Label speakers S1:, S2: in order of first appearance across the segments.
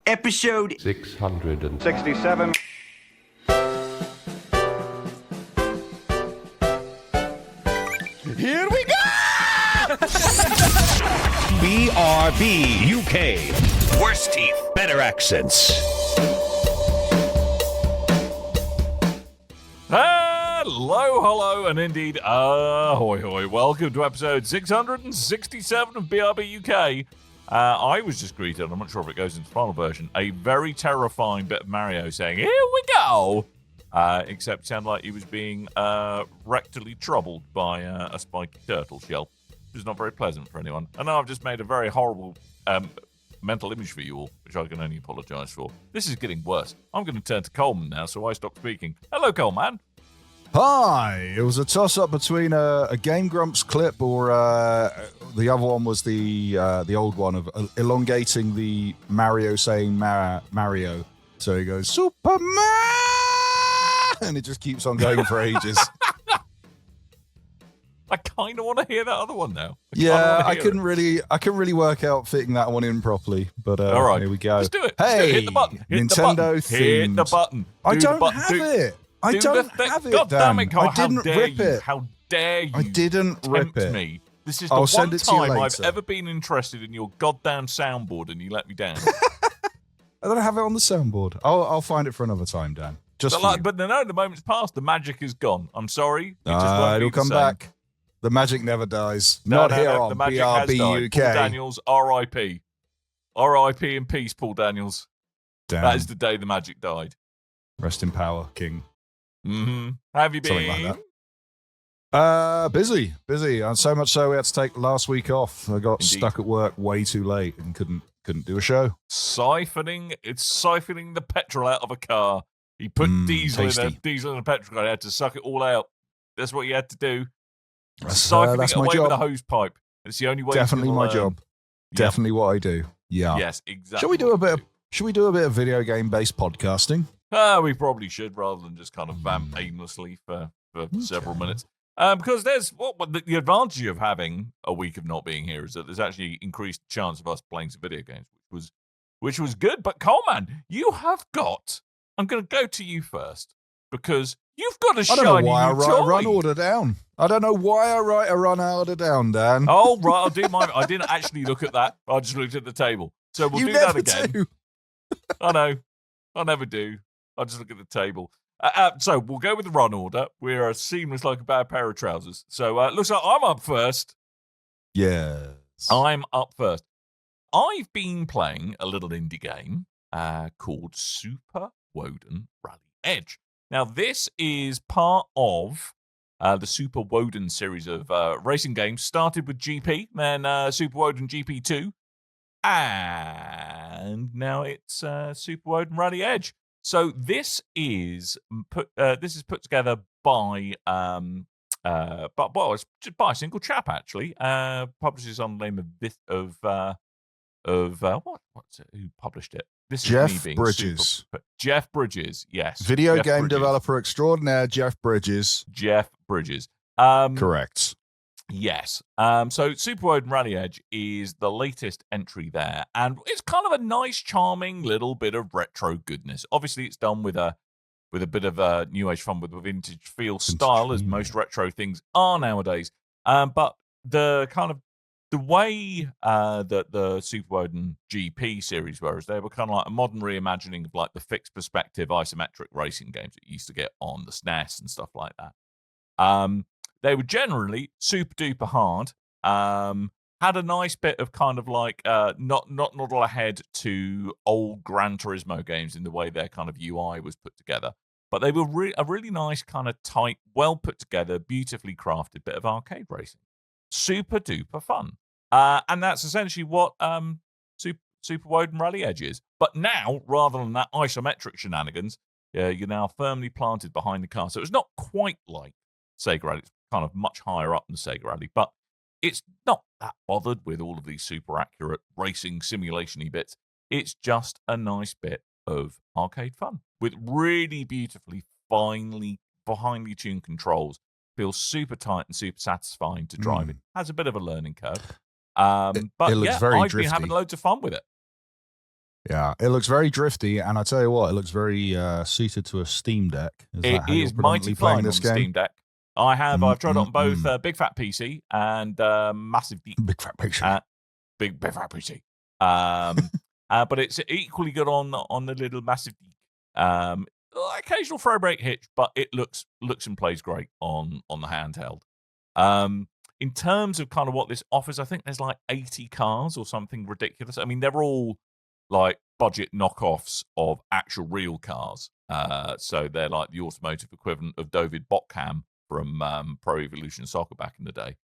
S1: Episode
S2: 667.
S3: Here we go!
S4: BRB UK. Worse teeth, better accents.
S5: Hello, and indeed, ahoy, hoy. Welcome to episode 667 of BRB UK. I was just greeted, I'm not sure if it goes into the final version, a very terrifying bit of Mario saying, "Here we go!" Except it sounded like he was being rectally troubled by a spiky turtle shell, which is not very pleasant for anyone. I know I've just made a very horrible mental image for you all, which I can only apologise for. This is getting worse. I'm going to turn to Coleman now, so I stop speaking. Hello, Coleman.
S3: Hi! It was a toss-up between a Game Grumps clip or the other one was the old one of elongating the Mario saying Mario. So he goes, Superman! And it just keeps on going for ages.
S5: I kind of want to hear that other one now.
S3: I couldn't really work out fitting that one in properly, but
S5: all right,
S3: here we go.
S5: Let's do it.
S3: Hey,
S5: hit the button.
S3: Nintendo themed.
S5: Hit the button.
S3: I don't have it. I don't have it.
S5: God damn it, Cole.
S3: I didn't rip it.
S5: How dare you?
S3: I didn't rip it.
S5: Me. This is the one
S3: send it to you
S5: time I've
S3: later.
S5: ever been interested in your goddamn soundboard, and you let me down.
S3: I don't have it on the soundboard. I'll find it for another time, Dan.
S5: But no, the moment's passed. The magic is gone. I'm sorry. It just won't be
S3: it'll
S5: the
S3: come
S5: same.
S3: back. The magic never dies.
S5: No,
S3: Not here on
S5: the magic has died.
S3: BRB
S5: Paul
S3: UK.
S5: Daniels, R.I.P. R.I.P. in peace, Paul Daniels.
S3: Damn.
S5: That is the day the magic died.
S3: Rest in power, King.
S5: Mm-hmm. How have you been?
S3: Something like that. Busy. And so much so we had to take last week off. I got stuck at work way too late and couldn't do a show.
S5: Siphoning the petrol out of a car. He put diesel in a petrol car. He had to suck it all out. That's what you had to do. Siphoning
S3: that's
S5: it
S3: my
S5: away
S3: job.
S5: with a hose pipe. It's the only way.
S3: Definitely my job.
S5: Yep.
S3: Definitely what I do. Yeah.
S5: Yes, exactly.
S3: Should we do a bit of video game based podcasting?
S5: We probably should, rather than just kind of vamp aimlessly for several minutes. Because there's the advantage of having a week of not being here is that there's actually increased chance of us playing some video games, which was good. But Coleman, you have got. I'm going to go to you first because you've got a shiny
S3: I don't know why I
S5: new
S3: write a
S5: toy.
S3: run order down. I don't know why I write a run order down, Dan.
S5: Oh, right, I'll do mine. I didn't actually look at that. I just looked at the table. So we'll do that again.
S3: Do.
S5: I know. I never do. I'll just look at the table. So we'll go with the run order. We're seamless like a bad pair of trousers. So looks like I'm up first.
S3: Yes.
S5: I'm up first. I've been playing a little indie game called Super Woden Rally Edge. Now, this is part of the Super Woden series of racing games. Started with GP, then Super Woden GP2, and now it's Super Woden Rally Edge. So this is put together by it's just by a single chap actually. Publishes on the name who published it? This is
S3: Jeff
S5: me being
S3: Bridges.
S5: Jeff Bridges, yes.
S3: Video
S5: Jeff
S3: game
S5: Bridges.
S3: developer extraordinaire Jeff Bridges.
S5: Jeff Bridges.
S3: Correct.
S5: Yes. So Super Woden Rally Edge is the latest entry there, and it's kind of a nice, charming little bit of retro goodness. Obviously, it's done with a bit of new age fun with a vintage feel style, as most retro things are nowadays. But the kind of the way that the Super Woden GP series were, is they were kind of like a modern reimagining of like the fixed perspective isometric racing games that you used to get on the SNES and stuff like that. They were generally super duper hard. Had a nice bit of kind of like not ahead to old Gran Turismo games in the way their kind of UI was put together. But they were a really nice kind of tight, well put together, beautifully crafted bit of arcade racing. Super duper fun. And that's essentially what Super Woden Rally Edge is. But now, rather than that isometric shenanigans, you're now firmly planted behind the car. So it's not quite like Sega Rally. It's kind of much higher up than Sega Rally, but it's not that bothered with all of these super accurate racing simulation-y bits. It's just a nice bit of arcade fun with really beautifully, finely tuned controls. Feels super tight and super satisfying to drive. It has a bit of a learning curve. But
S3: it looks
S5: yeah,
S3: very
S5: I've
S3: drifty.
S5: been having loads of fun with it.
S3: Yeah, it looks very drifty, and I tell you what, it looks very suited to a Steam Deck. Is
S5: It
S3: that how you're
S5: is mighty
S3: predominantly playing
S5: fine on
S3: this
S5: the
S3: game?
S5: Steam Deck. I've tried it on both Big Fat PC and Massive Geek.
S3: Big fat picture.
S5: Big Fat PC. But it's equally good on the little Massive Geek. Occasional frame rate hitch, but it looks and plays great on the handheld. In terms of kind of what this offers, I think there's like 80 cars or something ridiculous. I mean, they're all like budget knockoffs of actual real cars. So they're like the automotive equivalent of David Bockham from Pro Evolution Soccer back in the day.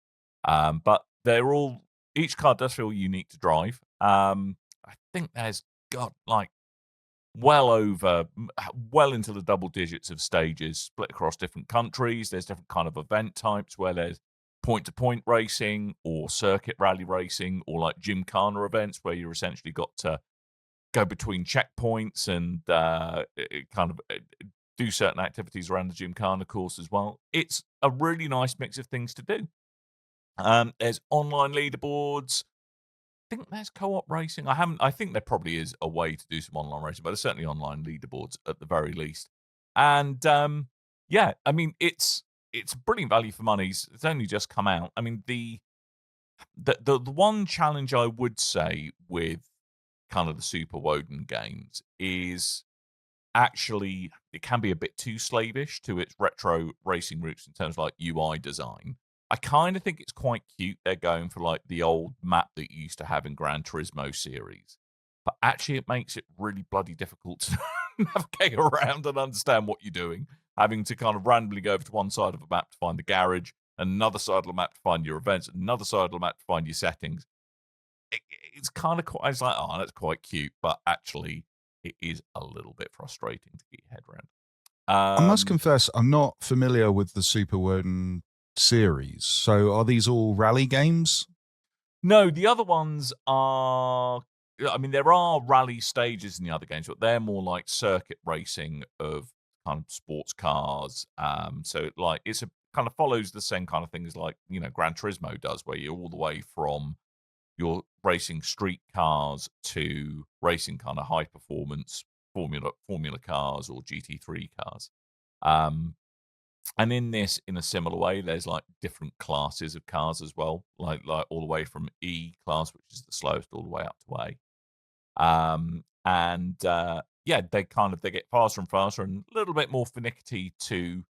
S5: But they're all, each car does feel unique to drive. I think there's got like well into the double digits of stages split across different countries. There's different kind of event types where there's point-to-point racing or circuit rally racing or like gymkhana events where you're essentially got to go between checkpoints and do certain activities around the gymkhana course as well. It's a really nice mix of things to do. There's online leaderboards. I think there's co-op racing. I think there probably is a way to do some online racing, but there's certainly online leaderboards at the very least. And yeah, I mean, it's brilliant value for money. It's only just come out. I mean, the one challenge I would say with kind of the Super Woden games is actually it can be a bit too slavish to its retro racing roots in terms of like UI design. I kind of think it's quite cute they're going for like the old map that you used to have in Gran Turismo series. But actually it makes it really bloody difficult to navigate around and understand what you're doing. Having to kind of randomly go over to one side of a map to find the garage, another side of the map to find your events, another side of the map to find your settings. It's kind of, I was like, oh, that's quite cute, but actually it is a little bit frustrating to get your head around.
S3: I must confess, I'm not familiar with the Super Woden series. So are these all rally games?
S5: No, the other ones are, I mean, there are rally stages in the other games, but they're more like circuit racing of kind of sports cars. So like it's a kind of follows the same kind of things like, you know, Gran Turismo does, where you're all the way from you're racing street cars to racing kind of high performance formula cars or GT3 cars. And in this, in a similar way, there's like different classes of cars as well, like all the way from E class, which is the slowest, all the way up to A. Yeah, they get faster and faster and a little bit more finicky to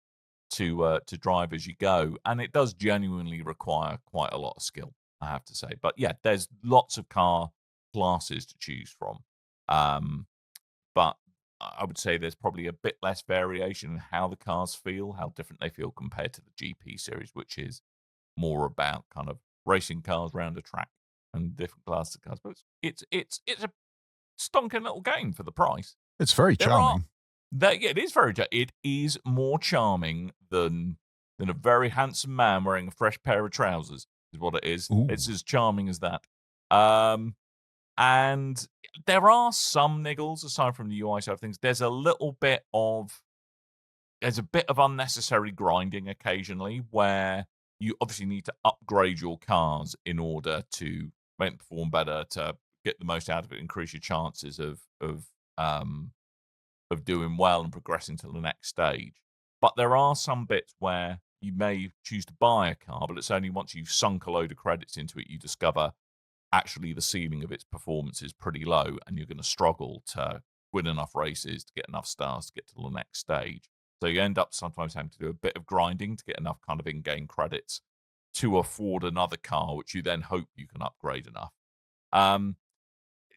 S5: drive as you go, and it does genuinely require quite a lot of skill, I have to say. But yeah, there's lots of car classes to choose from, but I would say there's probably a bit less variation in how the cars feel, how different they feel compared to the GP series, which is more about kind of racing cars around a track and different classes of cars. But it's a stonking little game for the price.
S3: It's very charming.
S5: It is very. It is more charming than a very handsome man wearing a fresh pair of trousers. Is what it is.
S3: Ooh.
S5: It's as charming as that. And there are some niggles aside from the UI side of things. There's a bit of unnecessary grinding occasionally, where you obviously need to upgrade your cars in order to make them perform better, to get the most out of it, increase your chances of doing well and progressing to the next stage. But there are some bits where you may choose to buy a car, but it's only once you've sunk a load of credits into it, you discover actually the ceiling of its performance is pretty low, and you're going to struggle to win enough races to get enough stars to get to the next stage. So you end up sometimes having to do a bit of grinding to get enough kind of in-game credits to afford another car, which you then hope you can upgrade enough.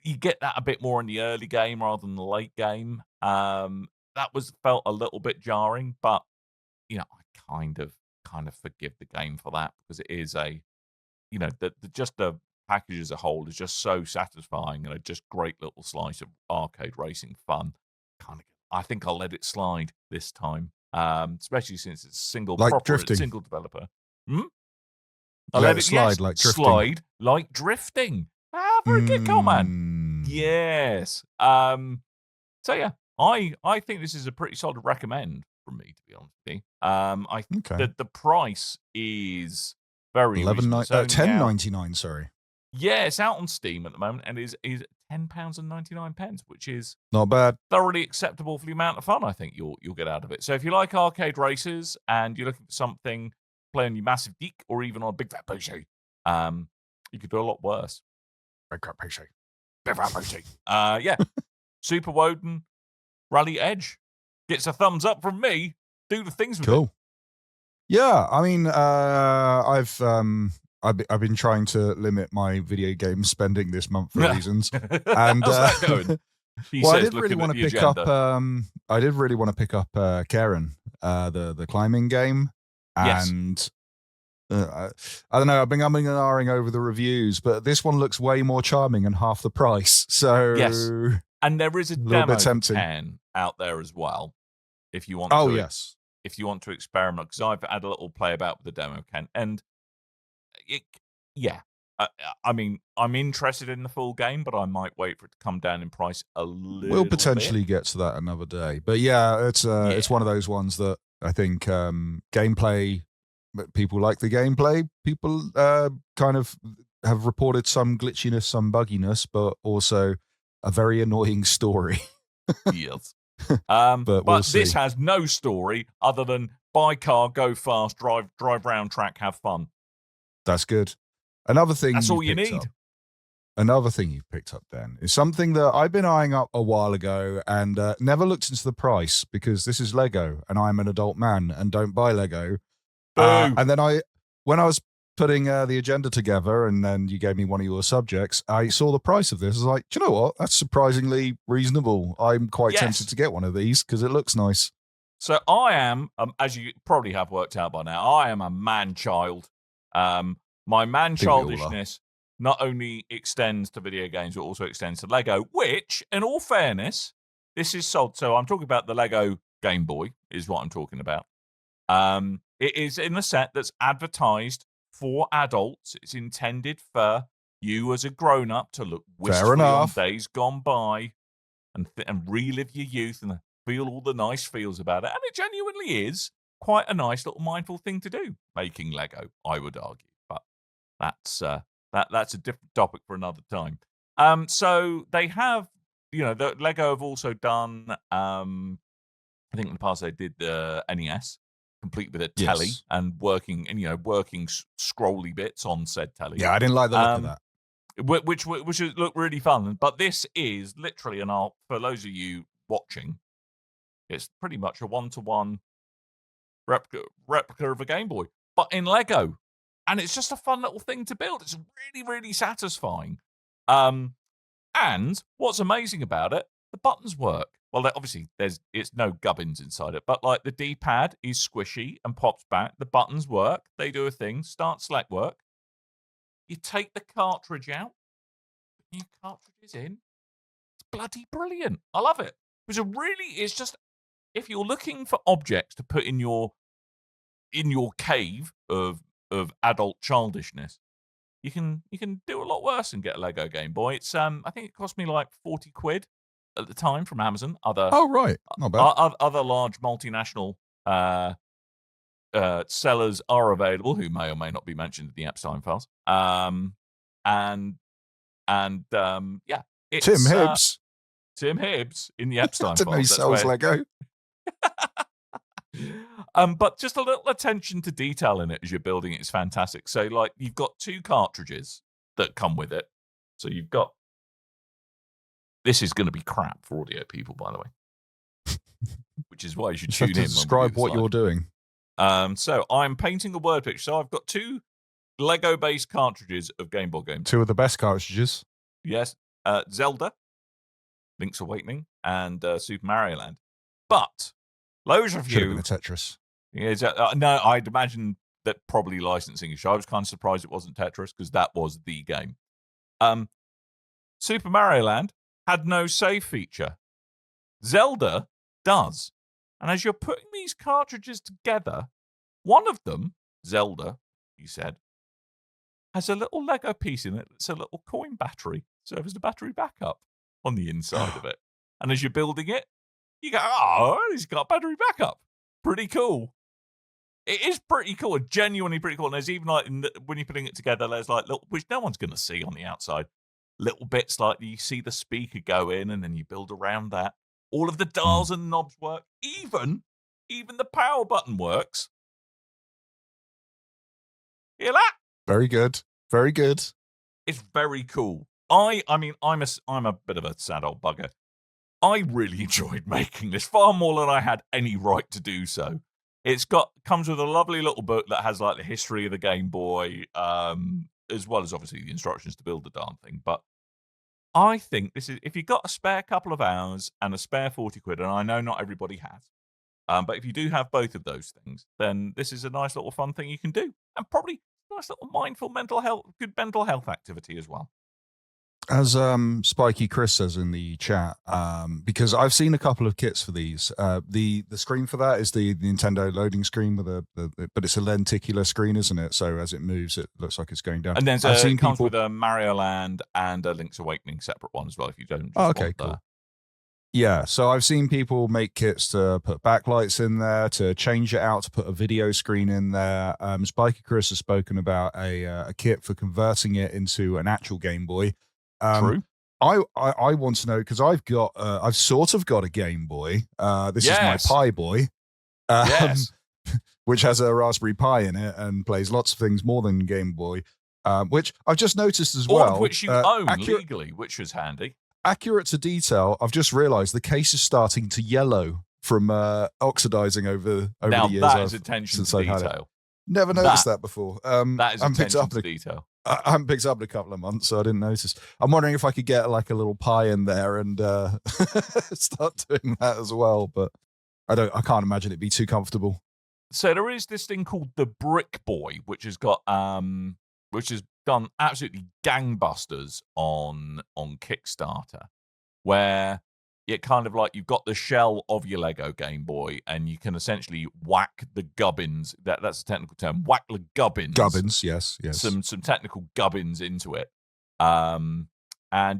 S5: You get that a bit more in the early game rather than the late game. That felt a little bit jarring, but you know, I kind of forgive the game for that, because it is a, you know, just the package as a whole is just so satisfying and a just great little slice of arcade racing fun. I think I'll let it slide this time, especially since it's single developer. I'll let it slide like drifting. Slide like drifting. Very good, Coleman. Yes. So yeah, I think this is a pretty solid recommend from me, to be honest with you. I think that the price is very reasonable.
S3: $10.99. Sorry.
S5: Yeah, it's out on Steam at the moment, and is £10.99, which is
S3: Not bad.
S5: thoroughly acceptable for the amount of fun I think you'll get out of it. So if you like arcade races and you're looking for something to play on your massive geek or even on a big fat PC, you could do a lot worse.
S3: Big fat PC.
S5: Big fat PC. Yeah. Super Woden Rally Edge gets a thumbs up from me. Do the things with it.
S3: Cool. Yeah, I mean, I've been trying to limit my video game spending this month for reasons. And
S5: how's that going?
S3: I did really want to pick up. I did really want to pick up Karen, the climbing game, and I don't know. I've been umming and ahhing over the reviews, but this one looks way more charming and half the price. So
S5: yes, and there is a
S3: little
S5: demo
S3: bit tempting.
S5: can out there as well. If you want,
S3: yes.
S5: If you want to experiment, because I've had a little play about with the demo can, and I mean, I'm interested in the full game, but I might wait for it to come down in price a little.
S3: We'll potentially get to that another day, but yeah, it's one of those ones that I think gameplay. People like the gameplay. People kind of have reported some glitchiness, some bugginess, but also a very annoying story.
S5: Yes. But
S3: we'll
S5: this
S3: see.
S5: has no story other than buy car, go fast, drive round track, have fun.
S3: That's good. Another thing.
S5: That's all you need.
S3: Another thing you've picked up, then, is something that I've been eyeing up a while ago and never looked into the price because this is Lego and I'm an adult man and don't buy Lego. And then when I was putting the agenda together and then you gave me one of your subjects, I saw the price of this. I was like, do you know what? That's surprisingly reasonable. I'm quite tempted to get one of these because it looks nice.
S5: So I am, as you probably have worked out by now, I am a man-child. My man-childishness not only extends to video games, but also extends to Lego, which, in all fairness, this is sold. So I'm talking about the Lego Game Boy is what I'm talking about. It is in a set that's advertised for adults. It's intended for you as a grown-up to look wistfully on days gone by and relive your youth and feel all the nice feels about it. And it genuinely is quite a nice little mindful thing to do, making Lego, I would argue. But that's a different topic for another time. So they have, the Lego have also done, I think in the past they did the NES, complete with a telly and working scrolly bits on said telly.
S3: Yeah, I didn't like the look of that.
S5: Which looked really fun. But this is literally, for those of you watching, it's pretty much a one-to-one replica of a Game Boy, but in Lego. And it's just a fun little thing to build. It's really, really satisfying. And what's amazing about it, the buttons work. Well, obviously, it's no gubbins inside it, but like the D-pad is squishy and pops back. The buttons work. They do a thing. Start, select, work. You take the cartridge out. Put new cartridges in. It's bloody brilliant. I love it. It's just, if you're looking for objects to put in your cave of adult childishness, you can do a lot worse and get a Lego Game Boy. It's I think it cost me like 40 quid at the time from Amazon.
S3: Right, not bad.
S5: Other large multinational sellers are available, who may or may not be mentioned in the Epstein files. It's,
S3: Tim Hibbs.
S5: Tim Hibbs in the Epstein
S3: Didn't know
S5: files.
S3: he sells Lego.
S5: But just a little attention to detail in it as you're building it is fantastic. So, like, you've got 2 cartridges that come with it. So you've got... This is going to be crap for audio people, by the way. Which is why you should tune in.
S3: Describe what you're doing.
S5: So I'm painting a word picture. So I've got 2 Lego-based cartridges of Game Boy games.
S3: 2 of the best cartridges.
S5: Yes. Zelda, Link's Awakening, and Super Mario Land. But... Those of
S3: Should have
S5: you...
S3: been a Tetris.
S5: No, I'd imagine that probably licensing issue. I was kind of surprised it wasn't Tetris because that was the game. Super Mario Land had no save feature. Zelda does. And as you're putting these cartridges together, one of them, Zelda, you said, has a little Lego piece in it that's a little coin battery, serves as a battery backup on the inside of it. And as you're building it, you go, oh, he's got battery backup. Pretty cool. It is pretty cool. Genuinely pretty cool. And there's even like, when you're putting it together, there's like little, which no one's going to see on the outside. little bits like you see the speaker go in and then you build around that. All of the dials and knobs work. Even the power button works. Hear that?
S3: Very good. Very good.
S5: It's very cool. I mean, I'm a bit of a sad old bugger. I really enjoyed making this far more than I had any right to do so. Comes with a lovely little book that has like the history of the Game Boy, as well as obviously the instructions to build the darn thing. But I think this is, if you've got a spare couple of hours and a spare 40 quid, and I know not everybody has, but if you do have both of those things, then this is a nice little fun thing you can do, and probably a nice little mindful good mental health activity as well.
S3: As Spiky Chris says in the chat, because I've seen a couple of kits for these. The screen for that is the Nintendo loading screen with but it's a lenticular screen, isn't it? So as it moves, it looks like it's going down.
S5: And then it comes with a Mario Land and a Link's Awakening separate one as well. If you don't,
S3: cool. Yeah, so I've seen people make kits to put backlights in there, to change it out, to put a video screen in there. Spiky Chris has spoken about a kit for converting it into an actual Game Boy.
S5: True.
S3: I want to know, because I've sort of got a Game Boy. This is my Pi Boy,
S5: Yes.
S3: which has a Raspberry Pi in it and plays lots of things more than Game Boy, which I've just noticed as
S5: All
S3: well.
S5: of which you own legally, which was handy.
S3: Accurate to detail, I've just realised the case is starting to yellow from oxidizing over
S5: Now
S3: the years.
S5: that is attention to detail.
S3: Never noticed that before.
S5: That is attention to detail.
S3: I haven't picked it up in a couple of months, so I didn't notice. I'm wondering if I could get like a little pie in there and start doing that as well. But I can't imagine it'd be too comfortable.
S5: So there is this thing called the Brick Boy, which has done absolutely gangbusters on Kickstarter, where it kind of like you've got the shell of your Lego Game Boy, and you can essentially whack the gubbins. That's a technical term. Whack the gubbins.
S3: Gubbins, yes.
S5: Some technical gubbins into it, and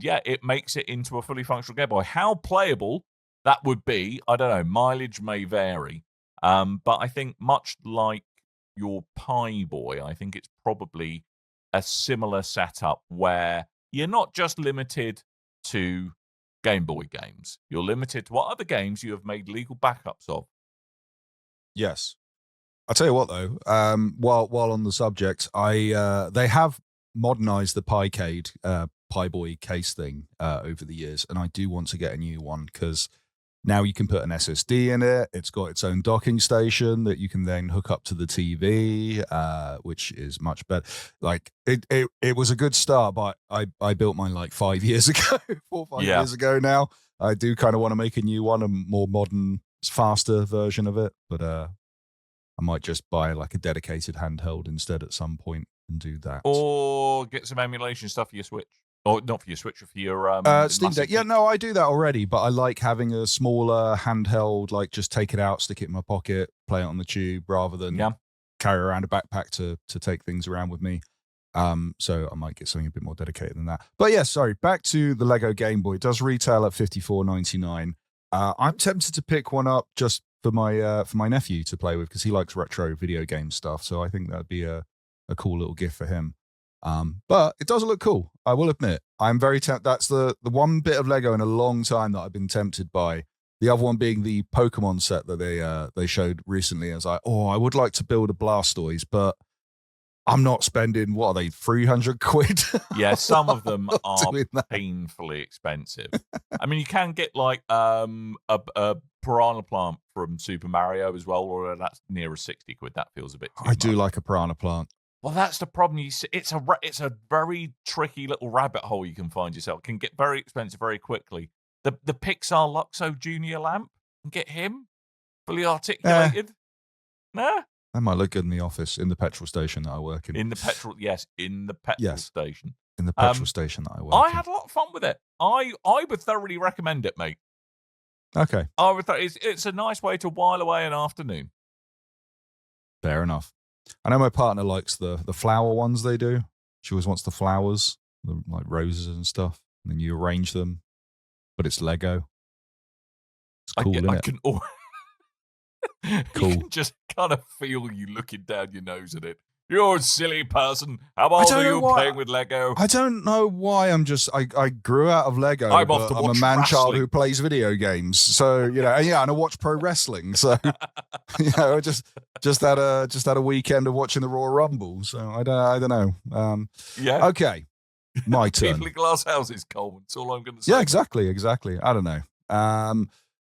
S5: yeah, it makes it into a fully functional Game Boy. How playable that would be, I don't know. Mileage may vary, but I think much like your Pi Boy, I think it's probably a similar setup where you're not just limited to Game Boy games. You're limited to what other games you have made legal backups of.
S3: Yes. I'll tell you what, though, while on the subject, they have modernized the Pi Boy case thing over the years, and I do want to get a new one, because now you can put an SSD in it. It's got its own docking station that you can then hook up to the TV, which is much better. Like it was a good start, but I built mine like 5 years ago, 4 or 5 years ago now. I do kind of want to make a new one, a more modern, faster version of it, but I might just buy like a dedicated handheld instead at some point and do that.
S5: Or get some emulation stuff for your Switch. Or not for your Switch, or for your
S3: Steam Deck. Yeah, no, I do that already, but I like having a smaller handheld, like just take it out, stick it in my pocket, play it on the tube, rather than carry around a backpack to take things around with me. So I might get something a bit more dedicated than that. But yeah, sorry, back to the Lego Game Boy. It does retail at $54.99. I'm tempted to pick one up just for my nephew to play with, because he likes retro video game stuff. So I think that'd be a cool little gift for him. But it does look cool, I will admit. I'm very tempted. That's the one bit of Lego in a long time that I've been tempted by. The other one being the Pokemon set that they showed recently. I was like, I would like to build a Blastoise, but I'm not spending, what are they, 300 quid?
S5: Yeah, some of them are painfully expensive. I mean, you can get like a piranha plant from Super Mario as well, or that's nearer 60 quid. That feels a bit too much.
S3: do like a piranha plant.
S5: Well, that's the problem. It's a very tricky little rabbit hole you can find yourself. It can get very expensive very quickly. The Pixar Luxo Junior lamp, get him fully articulated. Nah,
S3: that might look good in the office, in the petrol station that I work in.
S5: In the petrol station.
S3: In the petrol station that I work in.
S5: I had a lot of fun with it. I would thoroughly recommend it, mate.
S3: Okay.
S5: It's a nice way to while away an afternoon.
S3: Fair enough. I know my partner likes the flower ones they do. She always wants the flowers, like roses and stuff. And then you arrange them, but it's Lego. It's cool, isn't it?
S5: Cool. You can just kind of feel you looking down your nose at it. You're a silly person. How old are you playing with Lego?
S3: I don't know why I grew out of Lego.
S5: I'm off to
S3: I'm a
S5: watch
S3: man-child
S5: wrestling.
S3: who plays video games. So, and I watch pro wrestling. So, I just had a weekend of watching the Royal Rumble. So I don't know.
S5: Yeah.
S3: Okay. My turn.
S5: People in glass houses, Coleman. That's all I'm going to say.
S3: Yeah, exactly. I don't know.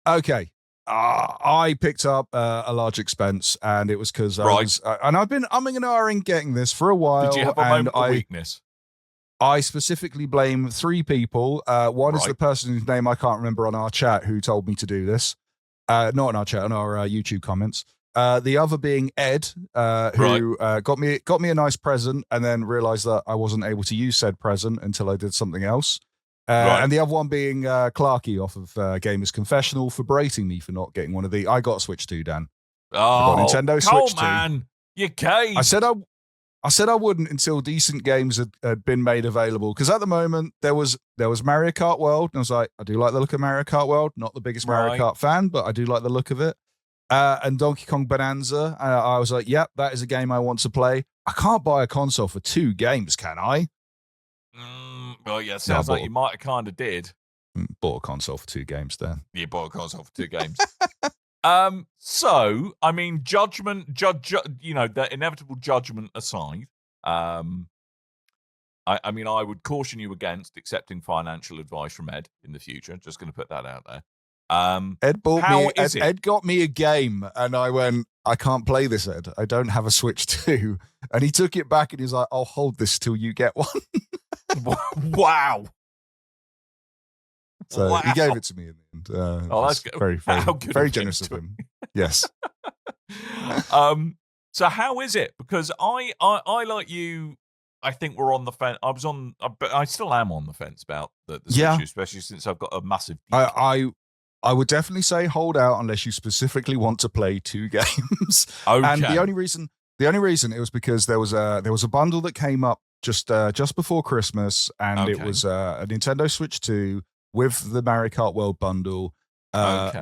S3: Okay. I picked up a large expense, and it was because I was, and I've been umming and ahhing getting this for a while.
S5: Did you have a moment of weakness?
S3: I specifically blame 3 people. One is the person whose name I can't remember on our chat who told me to do this. Not on our chat, on our YouTube comments. The other being Ed, who got me a nice present, and then realized that I wasn't able to use said present until I did something else. And the other one being Clarky off of Gamers Confessional for berating me for not getting one of the. I got a Switch 2, Dan.
S5: Oh,
S3: Nintendo Switch 2.
S5: Man, you caged.
S3: I said I wouldn't until decent games had been made available, because at the moment there was Mario Kart World, and I was like, I do like the look of Mario Kart World. Not the biggest Mario Kart fan, but I do like the look of it. And Donkey Kong Bananza, I was like, yep, that is a game I want to play. I can't buy a console for 2 games, can I?
S5: Well, yeah, sounds like you might have kind of did.
S3: Bought a console for 2 games then.
S5: You bought a console for 2 games. So, I mean, the inevitable judgment aside, I mean, I would caution you against accepting financial advice from Ed in the future. Just going to put that out there.
S3: Ed got me a game, and I went, I can't play this, Ed. I don't have a Switch 2. And he took it back, and he's like, I'll hold this till you get one.
S5: Wow.
S3: So he gave it to me in the end.
S5: That's good.
S3: Very generous of him. Yes.
S5: So how is it? Because I like you, I think we're on the fence. I still am on the fence about the Switch, especially since I've got a massive.
S3: I would definitely say hold out unless you specifically want to play 2 games.
S5: Okay.
S3: And the only reason it was because there was a bundle that came up just before Christmas, and it was a Nintendo Switch 2 with the Mario Kart World bundle,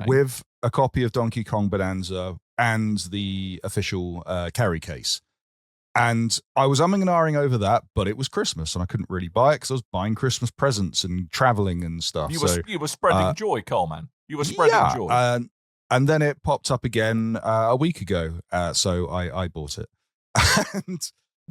S3: with a copy of Donkey Kong Bananza and the official carry case. And I was umming and ahhing over that, but it was Christmas and I couldn't really buy it because I was buying Christmas presents and traveling and stuff.
S5: You were spreading joy, Coleman. You were spreading joy.
S3: And then it popped up again a week ago, so I bought it. And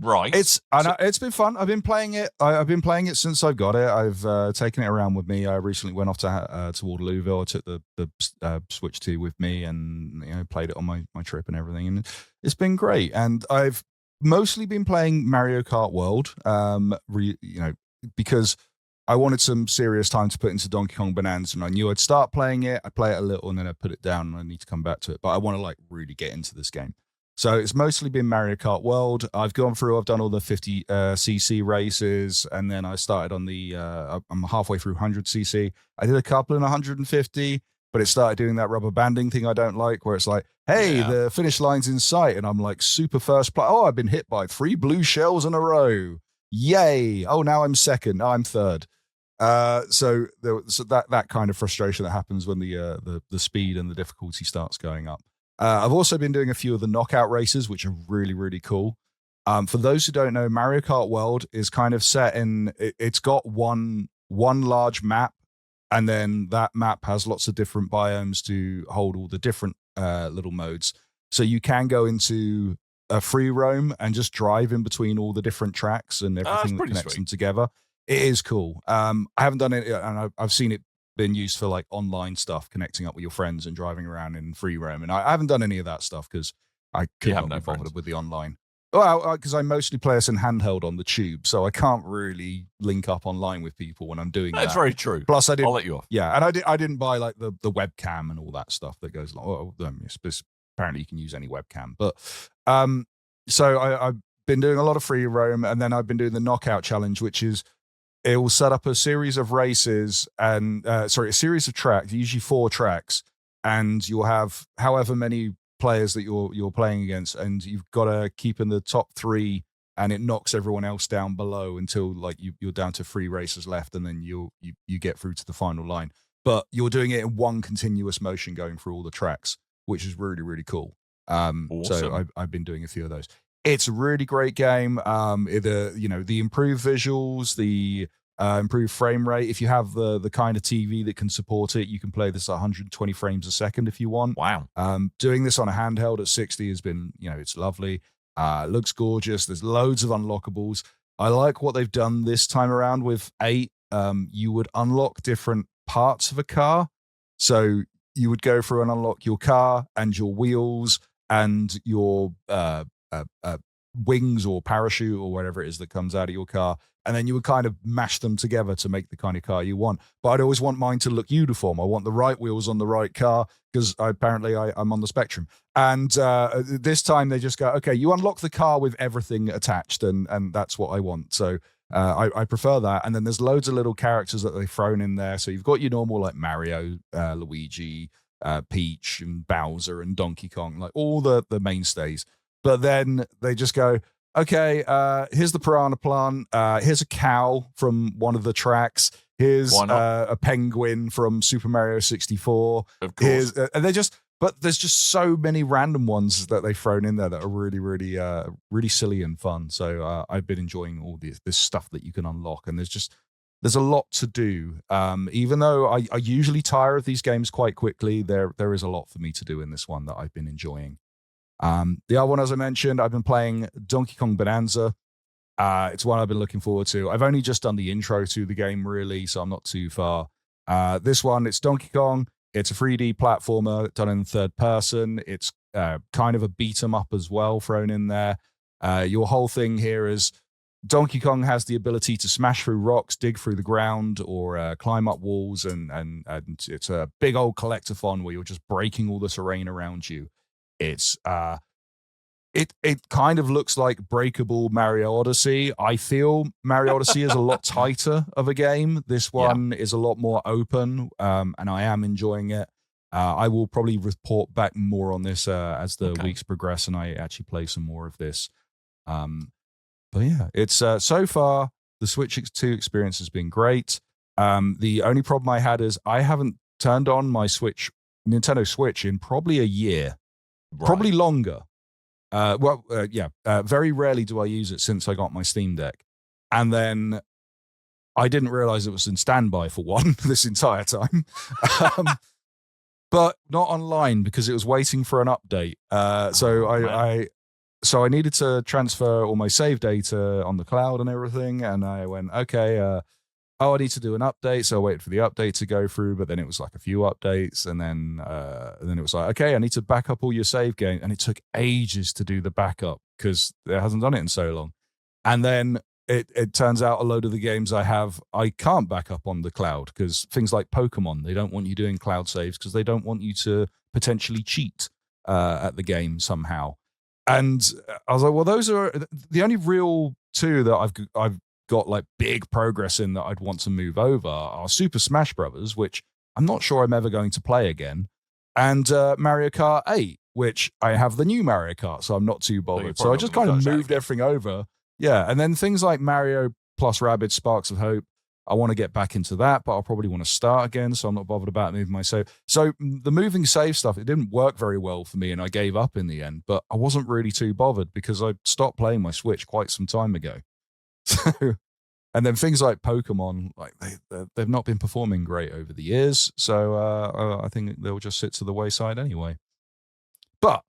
S3: it's been fun. I've been playing it. I've been playing it since I've got it. I've taken it around with me. I recently went off to Waterlooville. I took the Switch 2 with me, and played it on my trip and everything. And it's been great. And I've mostly been playing Mario Kart World, because I wanted some serious time to put into Donkey Kong Bananza, and I knew I'd start playing it. I'd play it a little, and then I'd put it down, and I need to come back to it. But I want to really get into this game. So it's mostly been Mario Kart World. I've done all the 50cc races, and then I started on I'm halfway through 100cc. I did a couple in 150, but it started doing that rubber banding thing I don't like, where it's like, hey, the finish line's in sight, and I'm like super first place. Oh, I've been hit by 3 blue shells in a row. Yay. Oh, now I'm second. Now I'm third. So that kind of frustration that happens when the speed and the difficulty starts going up. I've also been doing a few of the knockout races, which are really, really cool. For those who don't know, Mario Kart World is kind of set in, it's got one large map, and then that map has lots of different biomes to hold all the different little modes. So you can go into a free roam and just drive in between all the different tracks and everything that connects them together. It is cool. I haven't done it, and I've seen it been used for online stuff, connecting up with your friends and driving around in free roam. And I haven't done any of that stuff because I couldn't be bothered with the online. Well, because I mostly play us in handheld on the tube, so I can't really link up online with people when I'm doing that. That's
S5: very true.
S3: Plus, I'll
S5: let you off.
S3: Yeah, and I didn't buy the webcam and all that stuff that goes along. Well, apparently you can use any webcam, but so I've been doing a lot of free roam, and then I've been doing the knockout challenge, which is it will set up a series of races and a series of tracks, usually 4 tracks, and you'll have however many players that you're playing against, and you've got to keep in the top 3, and it knocks everyone else down below until you're down to 3 races left, and then you get through to the final line. But you're doing it in one continuous motion going through all the tracks, which is really, really cool. Awesome. So I've been doing a few of those. It's a really great game. The improved visuals, the improved frame rate. If you have the kind of TV that can support it, you can play this at 120 frames a second if you want.
S5: Wow.
S3: Doing this on a handheld at 60 has been, it's lovely. It looks gorgeous. There's loads of unlockables. I like what they've done this time around with 8. You would unlock different parts of a car. So you would go through and unlock your car and your wheels and your wings or parachute or whatever it is that comes out of your car, and then you would kind of mash them together to make the kind of car you want. But I'd always want mine to look uniform. I want the right wheels on the right car because I'm on the spectrum. And this time they just go, okay, you unlock the car with everything attached, and that's what I want. So I prefer that. And then there's loads of little characters that they've thrown in there. So you've got your normal like Mario, Luigi, Peach, and Bowser, and Donkey Kong, like all the mainstays. But then they just go, okay, here's the piranha plant. Here's a cow from one of the tracks. Here's a penguin from Super Mario 64.
S5: Of course.
S3: But there's just so many random ones that they've thrown in there that are really, really, really silly and fun. So I've been enjoying all this stuff that you can unlock. And there's a lot to do. Even though I usually tire of these games quite quickly, there is a lot for me to do in this one that I've been enjoying. The other one, as I mentioned, I've been playing Donkey Kong Bananza. It's one I've been looking forward to. I've only just done the intro to the game, really, so I'm not too far. This one, it's Donkey Kong. It's a 3D platformer done in third person. It's kind of a beat 'em up as well thrown in there. Your whole thing here is Donkey Kong has the ability to smash through rocks, dig through the ground, or climb up walls, and it's a big old collectathon where you're just breaking all the terrain around you. It's it kind of looks like breakable Mario Odyssey. I feel Mario Odyssey is a lot tighter of a game. This one is a lot more open, and I am enjoying it. I will probably report back more on this as the weeks progress and I actually play some more of this. But yeah, it's so far the Switch 2 experience has been great. The only problem I had is I haven't turned on my Nintendo Switch in probably a year. Right. Probably longer. Very rarely do I use it since I got my Steam Deck. And then I didn't realize it was in standby for one this entire time. But not online because it was waiting for an update. So I needed to transfer all my save data on the cloud and everything. And I went, okay, I need to do an update. So I waited for the update to go through, but then it was like a few updates. And then it was like, okay, I need to back up all your save games. And it took ages to do the backup because it hasn't done it in so long. And then it turns out a load of the games I can't back up on the cloud because things like Pokemon, they don't want you doing cloud saves because they don't want you to potentially cheat at the game somehow. And I was like, well, those are the only real two that I've got like big progress in that I'd want to move over are Super Smash Brothers, which I'm not sure I'm ever going to play again, and Mario Kart 8, which I have the new Mario Kart, so I'm not too bothered. So I just kind of moved everything over. Yeah, and then things like Mario plus Rabbids Sparks of Hope, I want to get back into that, but I'll probably want to start again, so I'm not bothered about moving my save. So the moving save stuff, it didn't work very well for me, and I gave up in the end, but I wasn't really too bothered because I stopped playing my Switch quite some time ago. So, and then things like Pokemon, like they've not been performing great over the years, so I think they'll just sit to the wayside anyway. But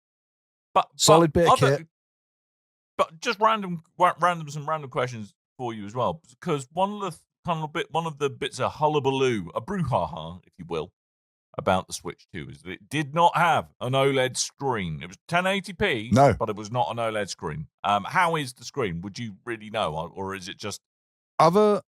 S3: solid bit of kit.
S5: But just random questions for you as well, because one of the bits of hullabaloo, a brouhaha, if you will, about the Switch 2 is that it did not have an OLED screen. It was 1080p,
S3: no,
S5: but it was not an OLED screen. How is the screen? Would you really know, or is it just
S3: other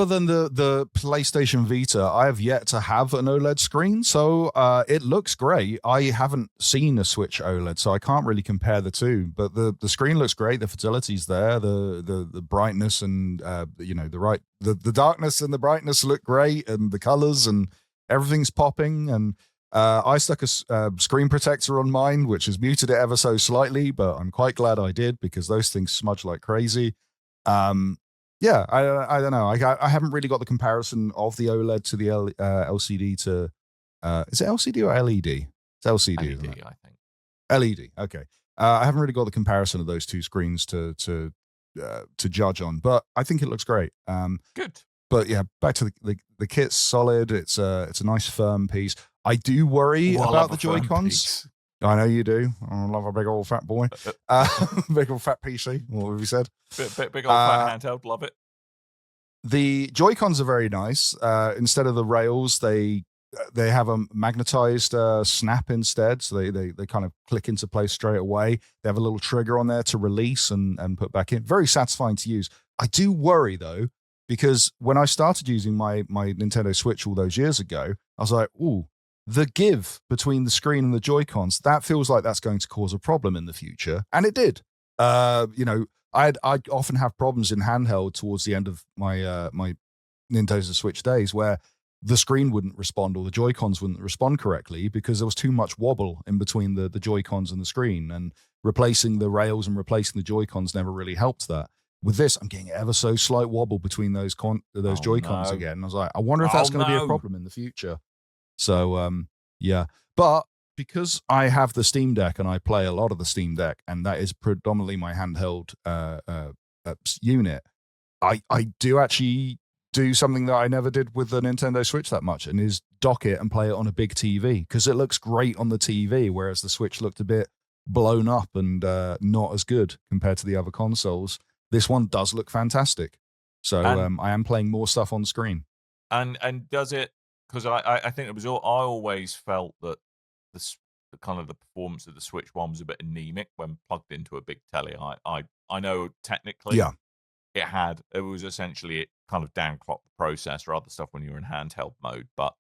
S3: than the PlayStation Vita? I have yet to have an OLED screen, so it looks great. I haven't seen a Switch OLED, so I can't really compare the two. But the screen looks great. The fidelity's there. The brightness and the darkness and the brightness look great, and the colors and everything's popping. And I stuck a screen protector on mine, which has muted it ever so slightly, but I'm quite glad I did because those things smudge like crazy. Yeah, I don't know. I haven't really got the comparison of the OLED to the LCD to... is it LCD or LED? It's LCD,
S5: LED,
S3: isn't it?
S5: I think.
S3: LED, okay. I haven't really got the comparison of those two screens to judge on, but I think it looks great.
S5: Good.
S3: But yeah, back to the kit's solid. It's a nice firm piece. I do worry about the Joy-Cons. I know you do. I love a big old fat boy. Big old fat PC. What have you said?
S5: Big old fat handheld. Love it.
S3: The Joy-Cons are very nice. Instead of the rails, they have a magnetized snap instead. So they kind of click into place straight away. They have a little trigger on there to release and put back in. Very satisfying to use. I do worry though, because when I started using my Nintendo Switch all those years ago, I was like, ooh, the give between the screen and the Joy-Cons, that feels like that's going to cause a problem in the future. And it did. I'd often have problems in handheld towards the end of my my Nintendo Switch days where the screen wouldn't respond or the Joy-Cons wouldn't respond correctly because there was too much wobble in between the Joy-Cons and the screen, and replacing the rails and replacing the Joy-Cons never really helped that. With this, I'm getting ever so slight wobble between those Joy-Cons again. And I was like, I wonder if that's going to be a problem in the future. So, yeah. But because I have the Steam Deck and I play a lot of the Steam Deck, and that is predominantly my handheld unit, I do actually do something that I never did with the Nintendo Switch that much, and is dock it and play it on a big TV, because it looks great on the TV, whereas the Switch looked a bit blown up and not as good compared to the other consoles. This one does look fantastic. So I am playing more stuff on screen.
S5: And does it, because I think it was all, I always felt that the kind of the performance of the Switch one was a bit anemic when plugged into a big telly. I know technically it was essentially, it kind of downclocked the processor or other stuff when you were in handheld mode, but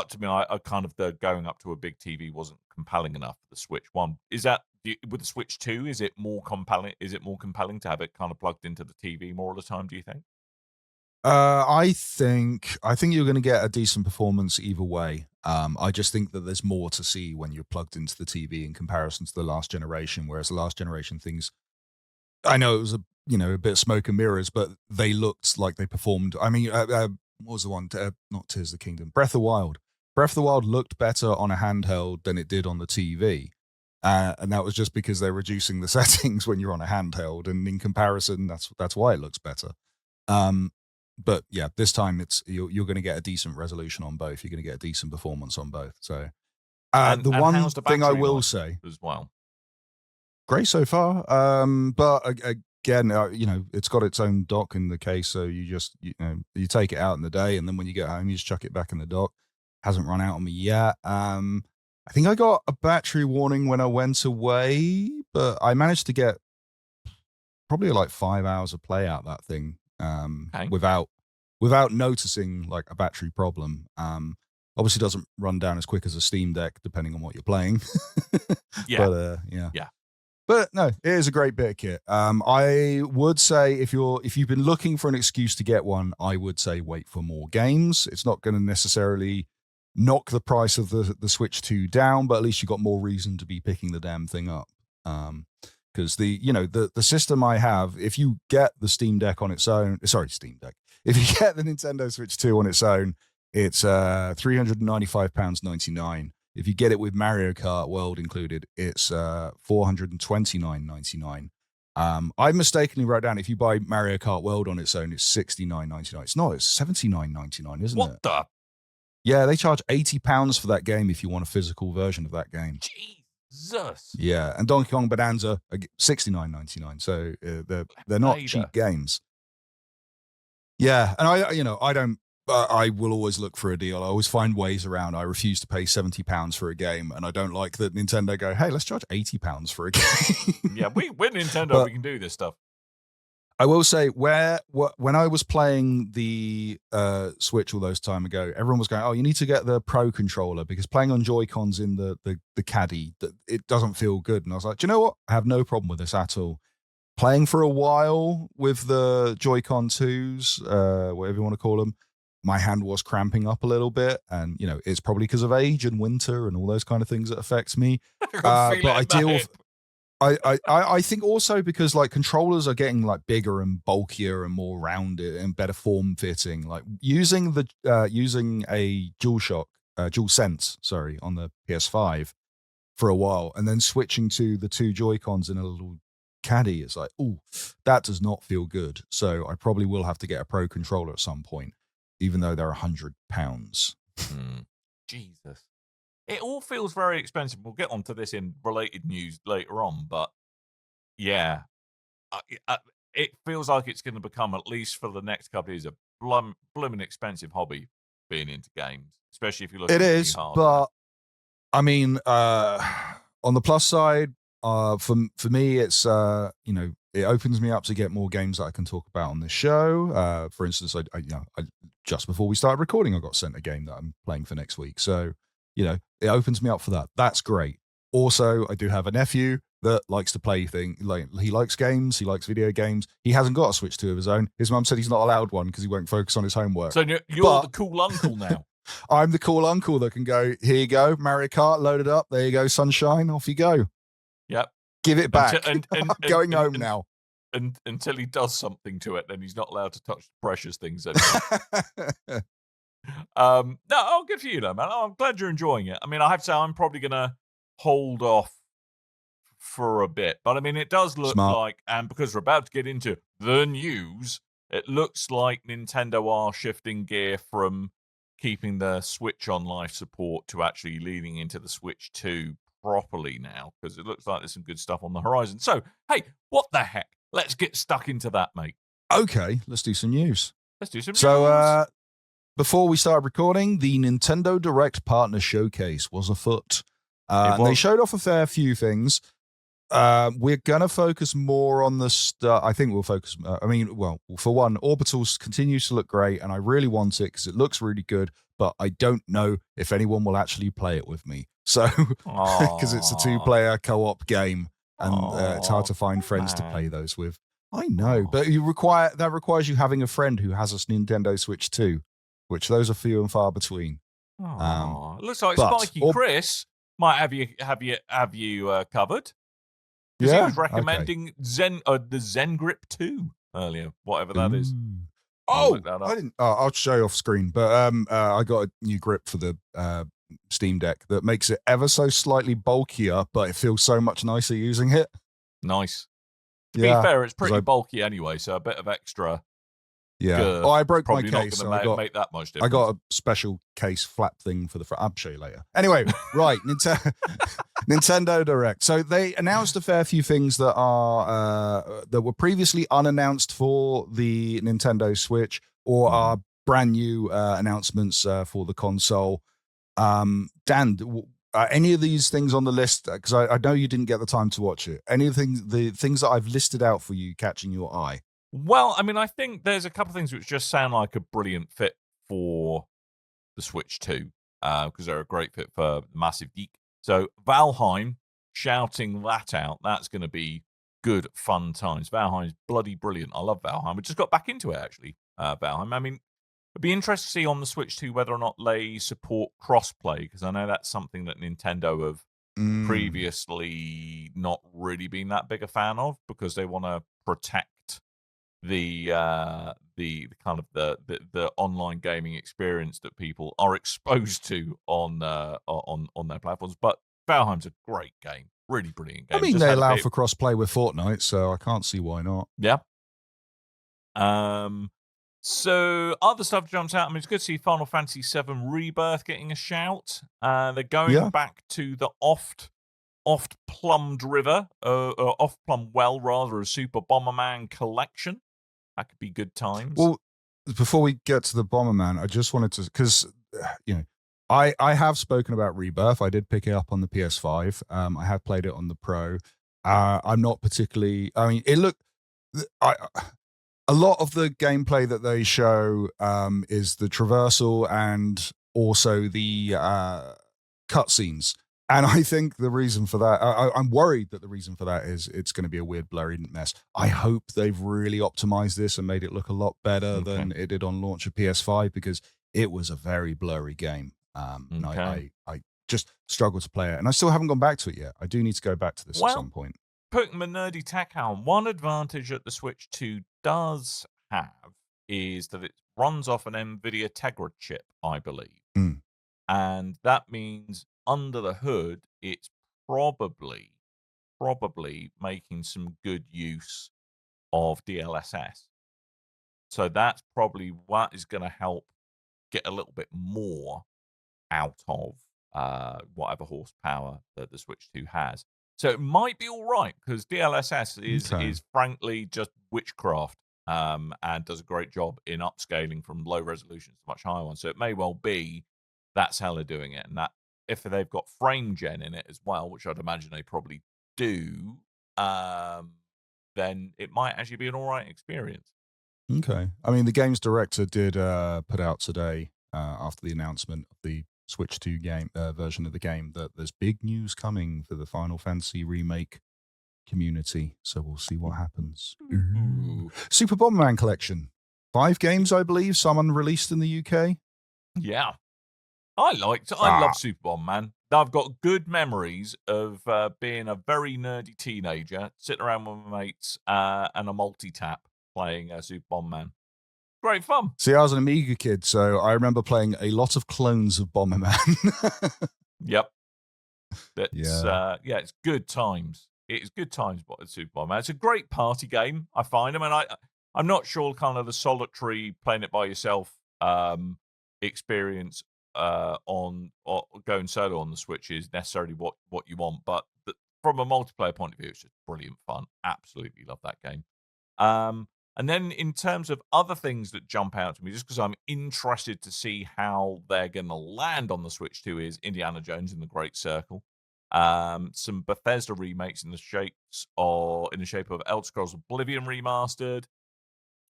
S5: to me, I kind of, the going up to a big TV wasn't compelling enough for the Switch one. Is that with the Switch 2? Is it more compelling? Is it more compelling to have it kind of plugged into the TV more all the time, do you think?
S3: I think you're going to get a decent performance either way. I just think that there's more to see when you're plugged into the TV in comparison to the last generation. Whereas the last generation things, I know it was a bit of smoke and mirrors, but they looked like they performed. I mean, what was the one? Not Tears of the Kingdom. Breath of the Wild. Breath of the Wild looked better on a handheld than it did on the TV. And that was just because they're reducing the settings when you're on a handheld. And in comparison, that's why it looks better. But yeah, this time you're going to get a decent resolution on both. You're going to get a decent performance on both. So the one thing I will say
S5: as well,
S3: great so far. But again, it's got its own dock in the case, so you just you take it out in the day, and then when you get home, you just chuck it back in the dock. Hasn't run out on me yet. I think I got a battery warning when I went away, but I managed to get probably like 5 hours of play out that thing. Without noticing like a battery problem. Obviously doesn't run down as quick as a Steam Deck depending on what you're playing. But but no, it is a great bit of kit. I would say if you've been looking for an excuse to get one, I would say wait for more games. It's not going to necessarily knock the price of the Switch 2 down, but at least you've got more reason to be picking the damn thing up. Because the system I have, if you get the Steam Deck on its own, Steam Deck. If you get the Nintendo Switch 2 on its own, it's £395.99. If you get it with Mario Kart World included, it's $429.99. I mistakenly wrote down if you buy Mario Kart World on its own, it's $69.99. It's not, it's $79.99, isn't it?
S5: What the?
S3: Yeah, they charge £80 for that game if you want a physical version of that game.
S5: Jesus.
S3: Yeah, and Donkey Kong Bananza, $69.99. So they're not cheap games. Yeah, and I will always look for a deal. I always find ways around. I refuse to pay £70 for a game, and I don't like that Nintendo go, hey, let's charge £80 for a game.
S5: Yeah, we're Nintendo, we can do this stuff.
S3: I will say when I was playing the Switch all those time ago, everyone was going, oh, you need to get the Pro controller because playing on Joy-Cons in the caddy, it doesn't feel good. And I was like, do you know what? I have no problem with this at all. Playing for a while with the Joy-Con 2s, whatever you want to call them, my hand was cramping up a little bit. And, it's probably because of age and winter and all those kind of things that affects me. But I deal with... I think also because like controllers are getting like bigger and bulkier and more rounded and better form fitting. Like using a DualSense, on the PS5 for a while, and then switching to the 2 Joy-Cons in a little caddy, it's like, oh, that does not feel good. So I probably will have to get a Pro controller at some point, even though they're £100.
S5: Jesus. It all feels very expensive. We'll get onto this in related news later on, but yeah, it feels like it's going to become, at least for the next couple of years, a blooming expensive hobby being into games, especially if you look at
S3: it is, but I mean, on the plus side, for me, it's it opens me up to get more games that I can talk about on this show. For instance, I just before we started recording, I got sent a game that I'm playing for next week, so it opens me up for that. That's great. Also, I do have a nephew that likes to play things. Like, he likes games, he likes video games. He hasn't got a Switch 2 of his own. His mum said he's not allowed one because he won't focus on his homework.
S5: So you're the cool uncle now.
S3: I'm the cool uncle that can go, here you go, Mario Kart, load it up, there you go, sunshine, off you go.
S5: Yep.
S3: Give it back. I'm going home now.
S5: And until he does something to it, then he's not allowed to touch the precious things anymore. No, good for you though, man. I'm glad you're enjoying it. I mean, I have to say, I'm probably going to hold off for a bit. But I mean, it does look like, and because we're about to get into the news, it looks like Nintendo are shifting gear from keeping the Switch on life support to actually leaning into the Switch 2 properly now, because it looks like there's some good stuff on the horizon. So, hey, what the heck? Let's get stuck into that, mate.
S3: Okay, let's do some news.
S5: News.
S3: So, before we start recording, the Nintendo Direct Partner Showcase was afoot. And they showed off a fair few things. We're going to focus more on the stuff. I think we'll focus. For one, Orbitals continues to look great, and I really want it because it looks really good, but I don't know if anyone will actually play it with me. So, because it's a 2-player co-op game, and it's hard to find friends to play those with. I know, but that requires you having a friend who has a Nintendo Switch 2, which those are few and far between.
S5: Looks like Spiky Chris might have you covered. Because he was recommending the Zen Grip 2 earlier, whatever that is.
S3: Oh, I didn't. I'll show you off screen, but I got a new grip for the Steam Deck that makes it ever so slightly bulkier, but it feels so much nicer using it.
S5: Nice. To be fair, it's pretty bulky anyway, so a bit of extra.
S3: Yeah. I broke my case.
S5: So make that much difference.
S3: I got a special case flap thing for the front. I'll show you later. Anyway, right. Nintendo Direct. So they announced a fair few things that were previously unannounced for the Nintendo Switch, or are brand new announcements for the console. Dan, any of these things on the list? Because I know you didn't get the time to watch it. The things that I've listed out for you catching your eye?
S5: Well, I mean, I think there's a couple of things which just sound like a brilliant fit for the Switch 2, because they're a great fit for Massive Geek. So Valheim, shouting that out, that's going to be good, fun times. Valheim's bloody brilliant. I love Valheim. We just got back into it, actually, Valheim. I mean, it'd be interesting to see on the Switch 2 whether or not they support crossplay, because I know that's something that Nintendo have previously not really been that big a fan of, because they want to protect the kind of the online gaming experience that people are exposed to on their platforms. But Valheim's a great game, really brilliant game.
S3: I mean, they allow for crossplay with Fortnite, so I can't see why not.
S5: Yeah. So other stuff jumps out. I mean, it's good to see Final Fantasy VII Rebirth getting a shout. They're going back to the oft-plumbed well, rather, a Super Bomberman collection. That could be good times.
S3: Well, before we get to the Bomberman, I just wanted to, because, I have spoken about Rebirth. I did pick it up on the PS5. I have played it on the Pro. I'm not particularly, I mean, a lot of the gameplay that they show is the traversal and also the cutscenes. And I think the reason for that, I'm worried that the reason for that is it's going to be a weird, blurry mess. I hope they've really optimized this and made it look a lot better than it did on launch of PS5, because it was a very blurry game. And I just struggled to play it. And I still haven't gone back to it yet. I do need to go back to this at some point.
S5: Putting my nerdy tech on, one advantage that the Switch 2 does have is that it runs off an NVIDIA Tegra chip, I believe. And that means under the hood, it's probably making some good use of DLSS. So that's probably what is going to help get a little bit more out of whatever horsepower that the Switch 2 has. So it might be all right, because DLSS is frankly just witchcraft, and does a great job in upscaling from low resolutions to much higher ones. So it may well be that's how they're doing it, and that if they've got frame gen in it as well, which I'd imagine they probably do, then it might actually be an all right experience.
S3: Okay. I mean, the games director did put out today, after the announcement of the Switch 2 game version of the game, that there's big news coming for the Final Fantasy remake community. So we'll see what happens.
S5: Ooh.
S3: Super Bomberman Collection. 5 games, I believe, some unreleased in the UK.
S5: Yeah. I love Super Bomberman. I've got good memories of being a very nerdy teenager, sitting around with my mates and a multi-tap playing Super Bomberman. Great fun.
S3: See, I was an Amiga kid, so I remember playing a lot of clones of Bomberman.
S5: Yep. It's good times. It's good times, Super Bomberman. It's a great party game, I find. I mean, I'm not sure kind of the solitary playing it by yourself experience on or going solo on the Switch is necessarily what you want, but from a multiplayer point of view, it's just brilliant fun. Absolutely love that game. And then in terms of other things that jump out to me, just because I'm interested to see how they're going to land on the Switch 2, is Indiana Jones in the Great Circle. Some Bethesda remakes in the shape of Elder Scrolls Oblivion Remastered,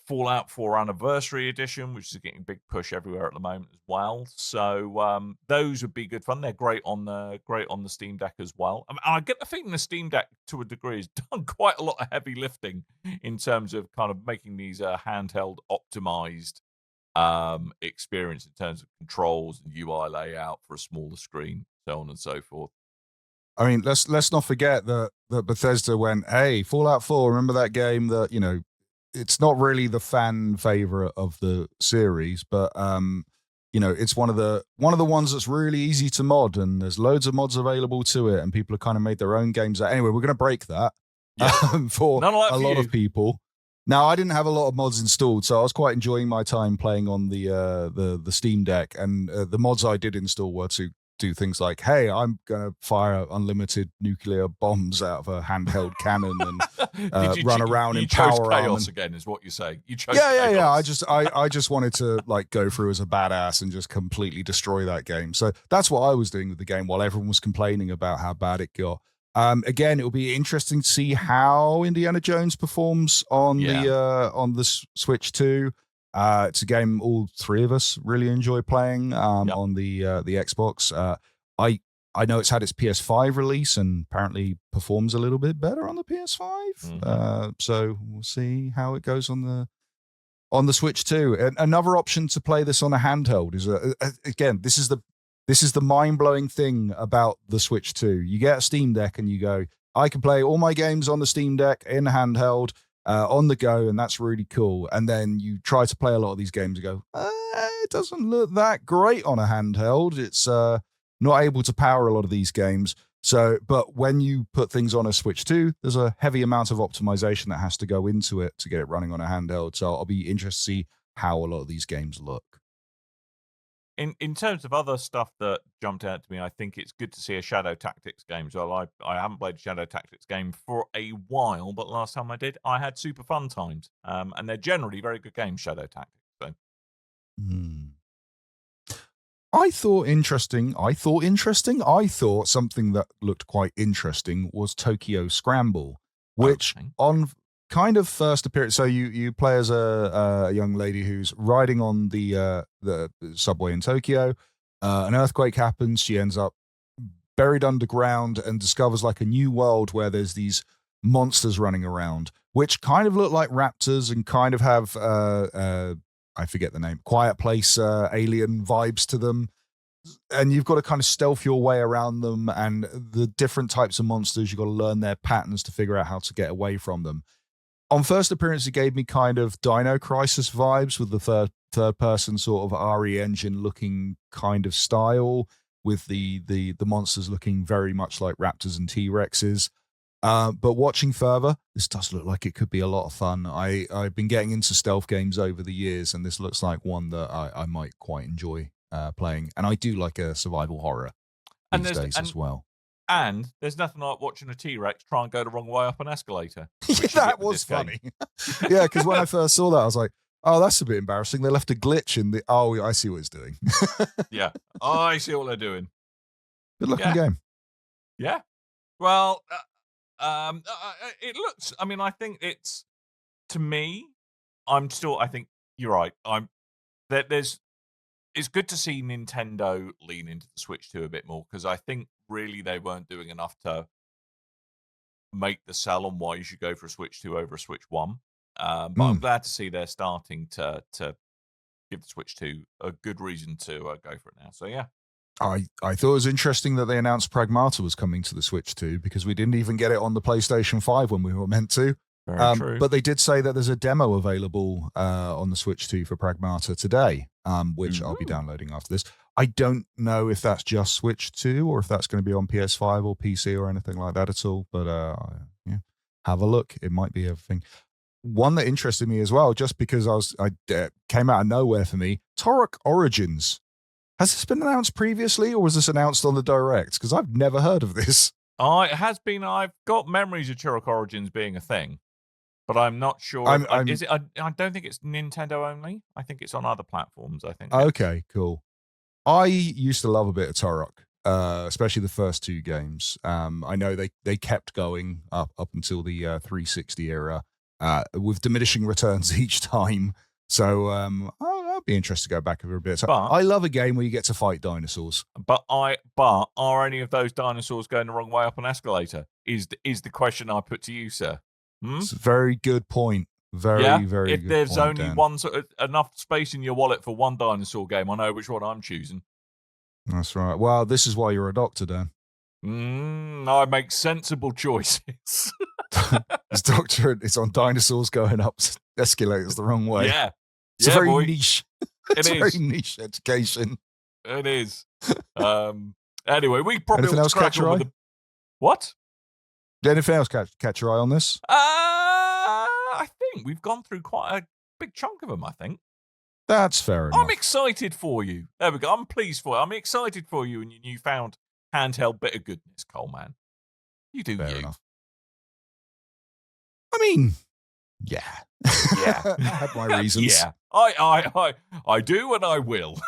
S5: Fallout 4 Anniversary Edition, which is getting a big push everywhere at the moment as well. So those would be good fun. They're great on the Steam Deck as well. I get the feeling the Steam Deck, to a degree, has done quite a lot of heavy lifting in terms of kind of making these handheld optimized experience in terms of controls and UI layout for a smaller screen, so on and so forth.
S3: I mean, let's not forget that Bethesda went, hey, Fallout 4, remember that game that, you know, it's not really the fan favorite of the series, but you know, it's one of the ones that's really easy to mod, and there's loads of mods available to it, and people have kind of made their own games. Anyway, we're going to break that for a lot of people. Now, I didn't have a lot of mods installed, so I was quite enjoying my time playing on the Steam Deck, and the mods I did install were to do things like, hey, I'm going to fire unlimited nuclear bombs out of a handheld cannon and run around in power armor.
S5: Chaos again, is what you're saying. You chose
S3: chaos. I just wanted to like go through as a badass and just completely destroy that game. So that's what I was doing with the game while everyone was complaining about how bad it got. Again, it will be interesting to see how Indiana Jones performs on the Switch 2. It's a game all three of us really enjoy playing on the Xbox. I know it's had its PS5 release and apparently performs a little bit better on the PS5.
S5: Mm-hmm.
S3: So we'll see how it goes on the Switch 2. And another option to play this on a handheld is again, this is the mind-blowing thing about the Switch 2. You get a Steam Deck and you go, I can play all my games on the Steam Deck in handheld. On the go, and that's really cool. And then you try to play a lot of these games and go, it doesn't look that great on a handheld. It's not able to power a lot of these games. So, but when you put things on a Switch 2, there's a heavy amount of optimization that has to go into it to get it running on a handheld. So I'll be interested to see how a lot of these games look.
S5: In terms of other stuff that jumped out to me, I think it's good to see a Shadow Tactics game as well. I haven't played a Shadow Tactics game for a while, but last time I did, I had super fun times. And they're generally very good games, Shadow Tactics. So.
S3: I thought something that looked quite interesting was Tokyo Scramble, which on kind of first appearance. So you play as a young lady who's riding on the subway in Tokyo. An earthquake happens. She ends up buried underground and discovers like a new world where there's these monsters running around, which kind of look like raptors and kind of have I forget the name, Quiet Place alien vibes to them. And you've got to kind of stealth your way around them, and the different types of monsters, you've got to learn their patterns to figure out how to get away from them. On first appearance, it gave me kind of Dino Crisis vibes with the third person sort of RE Engine looking kind of style. with the monsters looking very much like raptors and T-Rexes. But watching further, this does look like it could be a lot of fun. I've been getting into stealth games over the years, and this looks like one that I might quite enjoy playing. And I do like a survival horror these days as well.
S5: And there's nothing like watching a T-Rex try and go the wrong way up an escalator.
S3: That was funny. Yeah, because when I first saw that, I was like, oh, that's a bit embarrassing. They left a glitch in the... Oh, I see what it's doing.
S5: Yeah. Oh, I see what they're doing.
S3: Good looking game.
S5: Yeah. Well, it looks... I mean, I think it's... To me, I think you're right. It's good to see Nintendo lean into the Switch 2 a bit more, because I think really they weren't doing enough to make the sell on why you should go for a Switch 2 over a Switch 1. But I'm glad to see they're starting to give the Switch 2 a good reason to go for it now. So, yeah.
S3: I thought it was interesting that they announced Pragmata was coming to the Switch 2, because we didn't even get it on the PlayStation 5 when we were meant to.
S5: Very true.
S3: But they did say that there's a demo available on the Switch 2 for Pragmata today, which I'll be downloading after this. I don't know if that's just Switch 2 or if that's going to be on PS5 or PC or anything like that at all. But yeah, have a look. It might be a thing. One that interested me as well, just because I came out of nowhere for me, Turok Origins. Has this been announced previously, or was this announced on the Direct? Because I've never heard of this.
S5: It has been. I've got memories of Turok Origins being a thing, but I'm not sure. Is it? I don't think it's Nintendo only. I think it's on other platforms. I think.
S3: Okay, cool. I used to love a bit of Turok, especially the first two games. I know they kept going up until the 360 era, with diminishing returns each time. So I'll be interested to go back over a bit. So I love a game where you get to fight dinosaurs.
S5: But are any of those dinosaurs going the wrong way up an escalator? Is the question I put to you, sir?
S3: It's a very good point. Very good point.
S5: If there's only
S3: Dan.
S5: one enough space in your wallet for one dinosaur game, I know which one I'm choosing.
S3: That's right. Well, this is why you're a doctor, Dan.
S5: I make sensible choices.
S3: This doctor is on dinosaurs going up escalators the wrong way.
S5: Yeah.
S3: It's a very
S5: boy.
S3: niche.
S5: It's
S3: very niche education.
S5: It is. Anyway, we probably
S3: anything else catch your eye?
S5: What?
S3: Did anything else catch your eye on this?
S5: I think we've gone through quite a big chunk of them, I think.
S3: That's fair enough.
S5: I'm excited for you. There we go. I'm pleased for you. I'm excited for you and your newfound handheld bit of goodness, Coleman. You do
S3: fair
S5: you.
S3: Enough. I mean, yeah.
S5: Yeah.
S3: I have my reasons.
S5: Yeah. I do and I will.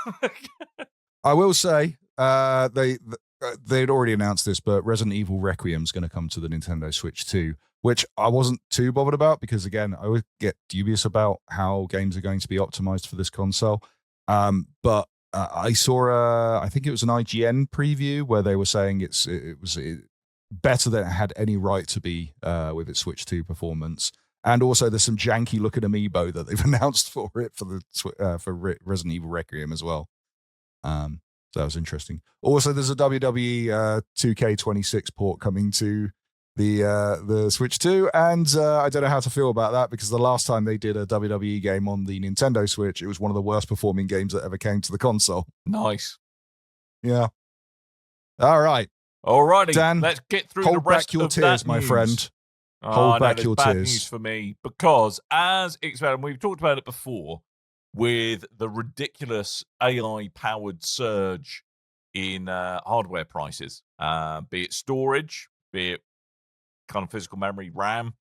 S3: I will say, they'd already announced this, but Resident Evil Requiem is going to come to the Nintendo Switch 2, which I wasn't too bothered about because, again, I always get dubious about how games are going to be optimized for this console. But I saw, I think it was an IGN preview where they were saying it was better than it had any right to be with its Switch 2 performance. And also, there's some janky looking amiibo that they've announced for it for Resident Evil Requiem as well. So that was interesting. Also, there's a WWE 2K26 port coming to the Switch 2, and I don't know how to feel about that because the last time they did a WWE game on the Nintendo Switch, it was one of the worst performing games that ever came to the console.
S5: Nice.
S3: Yeah. All right.
S5: Alrighty,
S3: Dan,
S5: let's get through
S3: hold
S5: the rest
S3: back your
S5: of
S3: tears,
S5: that
S3: my
S5: news.
S3: friend. Hold back your
S5: bad
S3: tears.
S5: News for me because as expected, we've talked about it before with the ridiculous AI-powered surge in hardware prices, be it storage, be it kind of physical memory, RAM.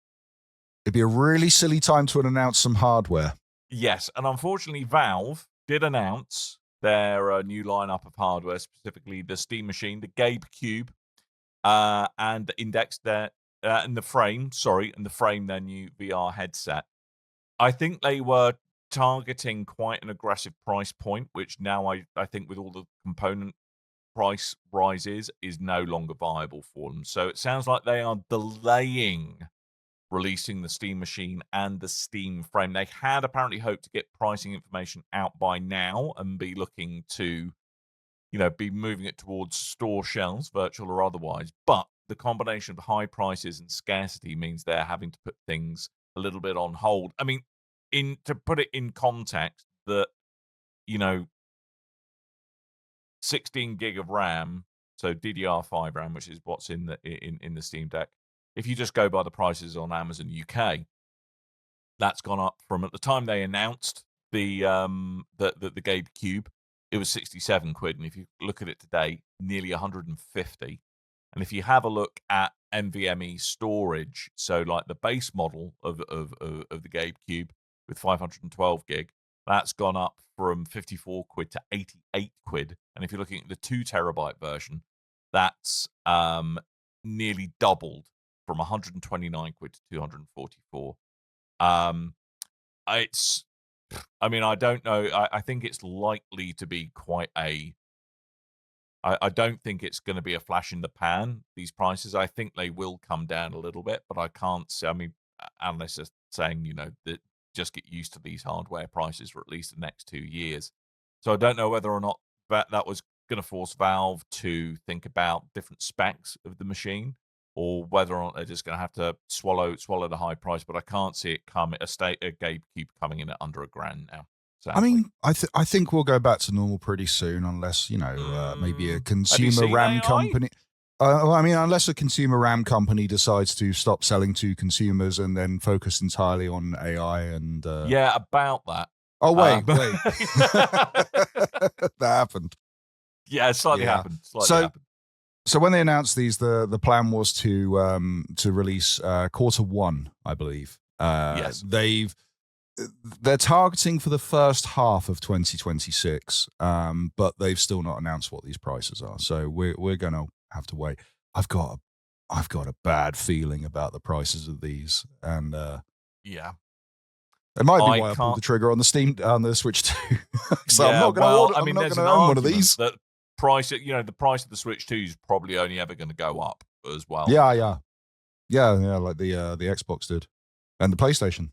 S3: It'd be a really silly time to announce some hardware.
S5: Yes, and unfortunately, Valve did announce their new lineup of hardware, specifically the Steam Machine, the Gabe Cube, and indexed their and the Frame, their new VR headset. I think they were targeting quite an aggressive price point, which now I think with all the component price rises is no longer viable for them. So it sounds like they are delaying releasing the Steam Machine and the Steam Frame. They had apparently hoped to get pricing information out by now and be looking to, be moving it towards store shelves, virtual or otherwise. But the combination of high prices and scarcity means they're having to put things a little bit on hold. I mean, to put it in context, that, 16 gig of RAM, so DDR5 RAM, which is what's in the Steam Deck. If you just go by the prices on Amazon UK, that's gone up from, at the time they announced the Gabe Cube, it was 67 quid, and if you look at it today, nearly 150. And if you have a look at NVMe storage, so like the base model of the Gabe Cube with 512 gig, that's gone up from 54 quid to 88 quid. And if you're looking at the 2 terabyte version, that's nearly doubled from 129 quid to 244. I don't know. I think it's likely to be quite a. I don't think it's going to be a flash in the pan, these prices. I think they will come down a little bit, but I can't say. I mean, analysts are saying, that just get used to these hardware prices for at least the next 2 years. So I don't know whether or not that was going to force Valve to think about different specs of the machine, or whether or not they're just going to have to swallow the high price. But I can't see it a Gabe Cube coming in at under $1,000 now. Sadly.
S3: I mean, I think we'll go back to normal pretty soon, unless maybe a consumer RAM company. Unless a consumer RAM company decides to stop selling to consumers and then focus entirely on AI and.
S5: Yeah, about that.
S3: Oh wait. That happened.
S5: Yeah, it slightly happened.
S3: So when they announced these, the plan was to release Q1, I believe.
S5: Yes.
S3: They're targeting for the first half of 2026, but they've still not announced what these prices are. So we're going to have to wait. I've got a bad feeling about the prices of these, and
S5: yeah,
S3: it might be why I pulled the trigger on the Switch 2. So
S5: yeah,
S3: I'm not going to own one of these.
S5: That price, the price of the Switch 2 is probably only ever going to go up as well.
S3: Yeah, like the Xbox did, and the PlayStation.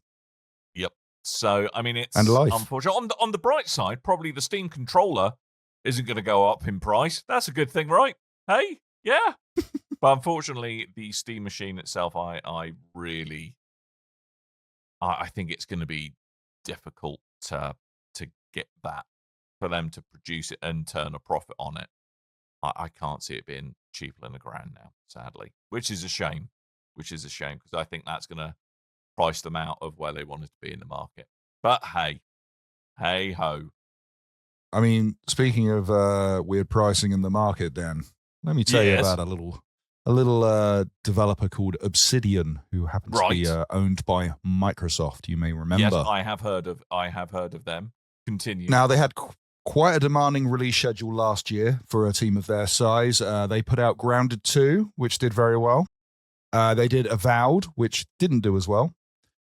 S5: Yep. So I mean, it's
S3: life.
S5: Unfortunate. On the bright side, probably the Steam controller isn't going to go up in price. That's a good thing, right? Hey, yeah. But unfortunately, the Steam machine itself, I think it's going to be difficult to get that, for them to produce it and turn a profit on it. I can't see it being cheaper than $1,000 now, sadly, which is a shame. Because I think that's going to price them out of where they wanted to be in the market. But hey ho. I
S3: mean, speaking of weird pricing in the market, Dan, let me tell you about a little developer called Obsidian, who happens to be owned by Microsoft. You may remember.
S5: Yes, I have heard of them. Continue.
S3: Now, they had quite a demanding release schedule last year for a team of their size. They put out Grounded 2, which did very well. They did Avowed, which didn't do as well.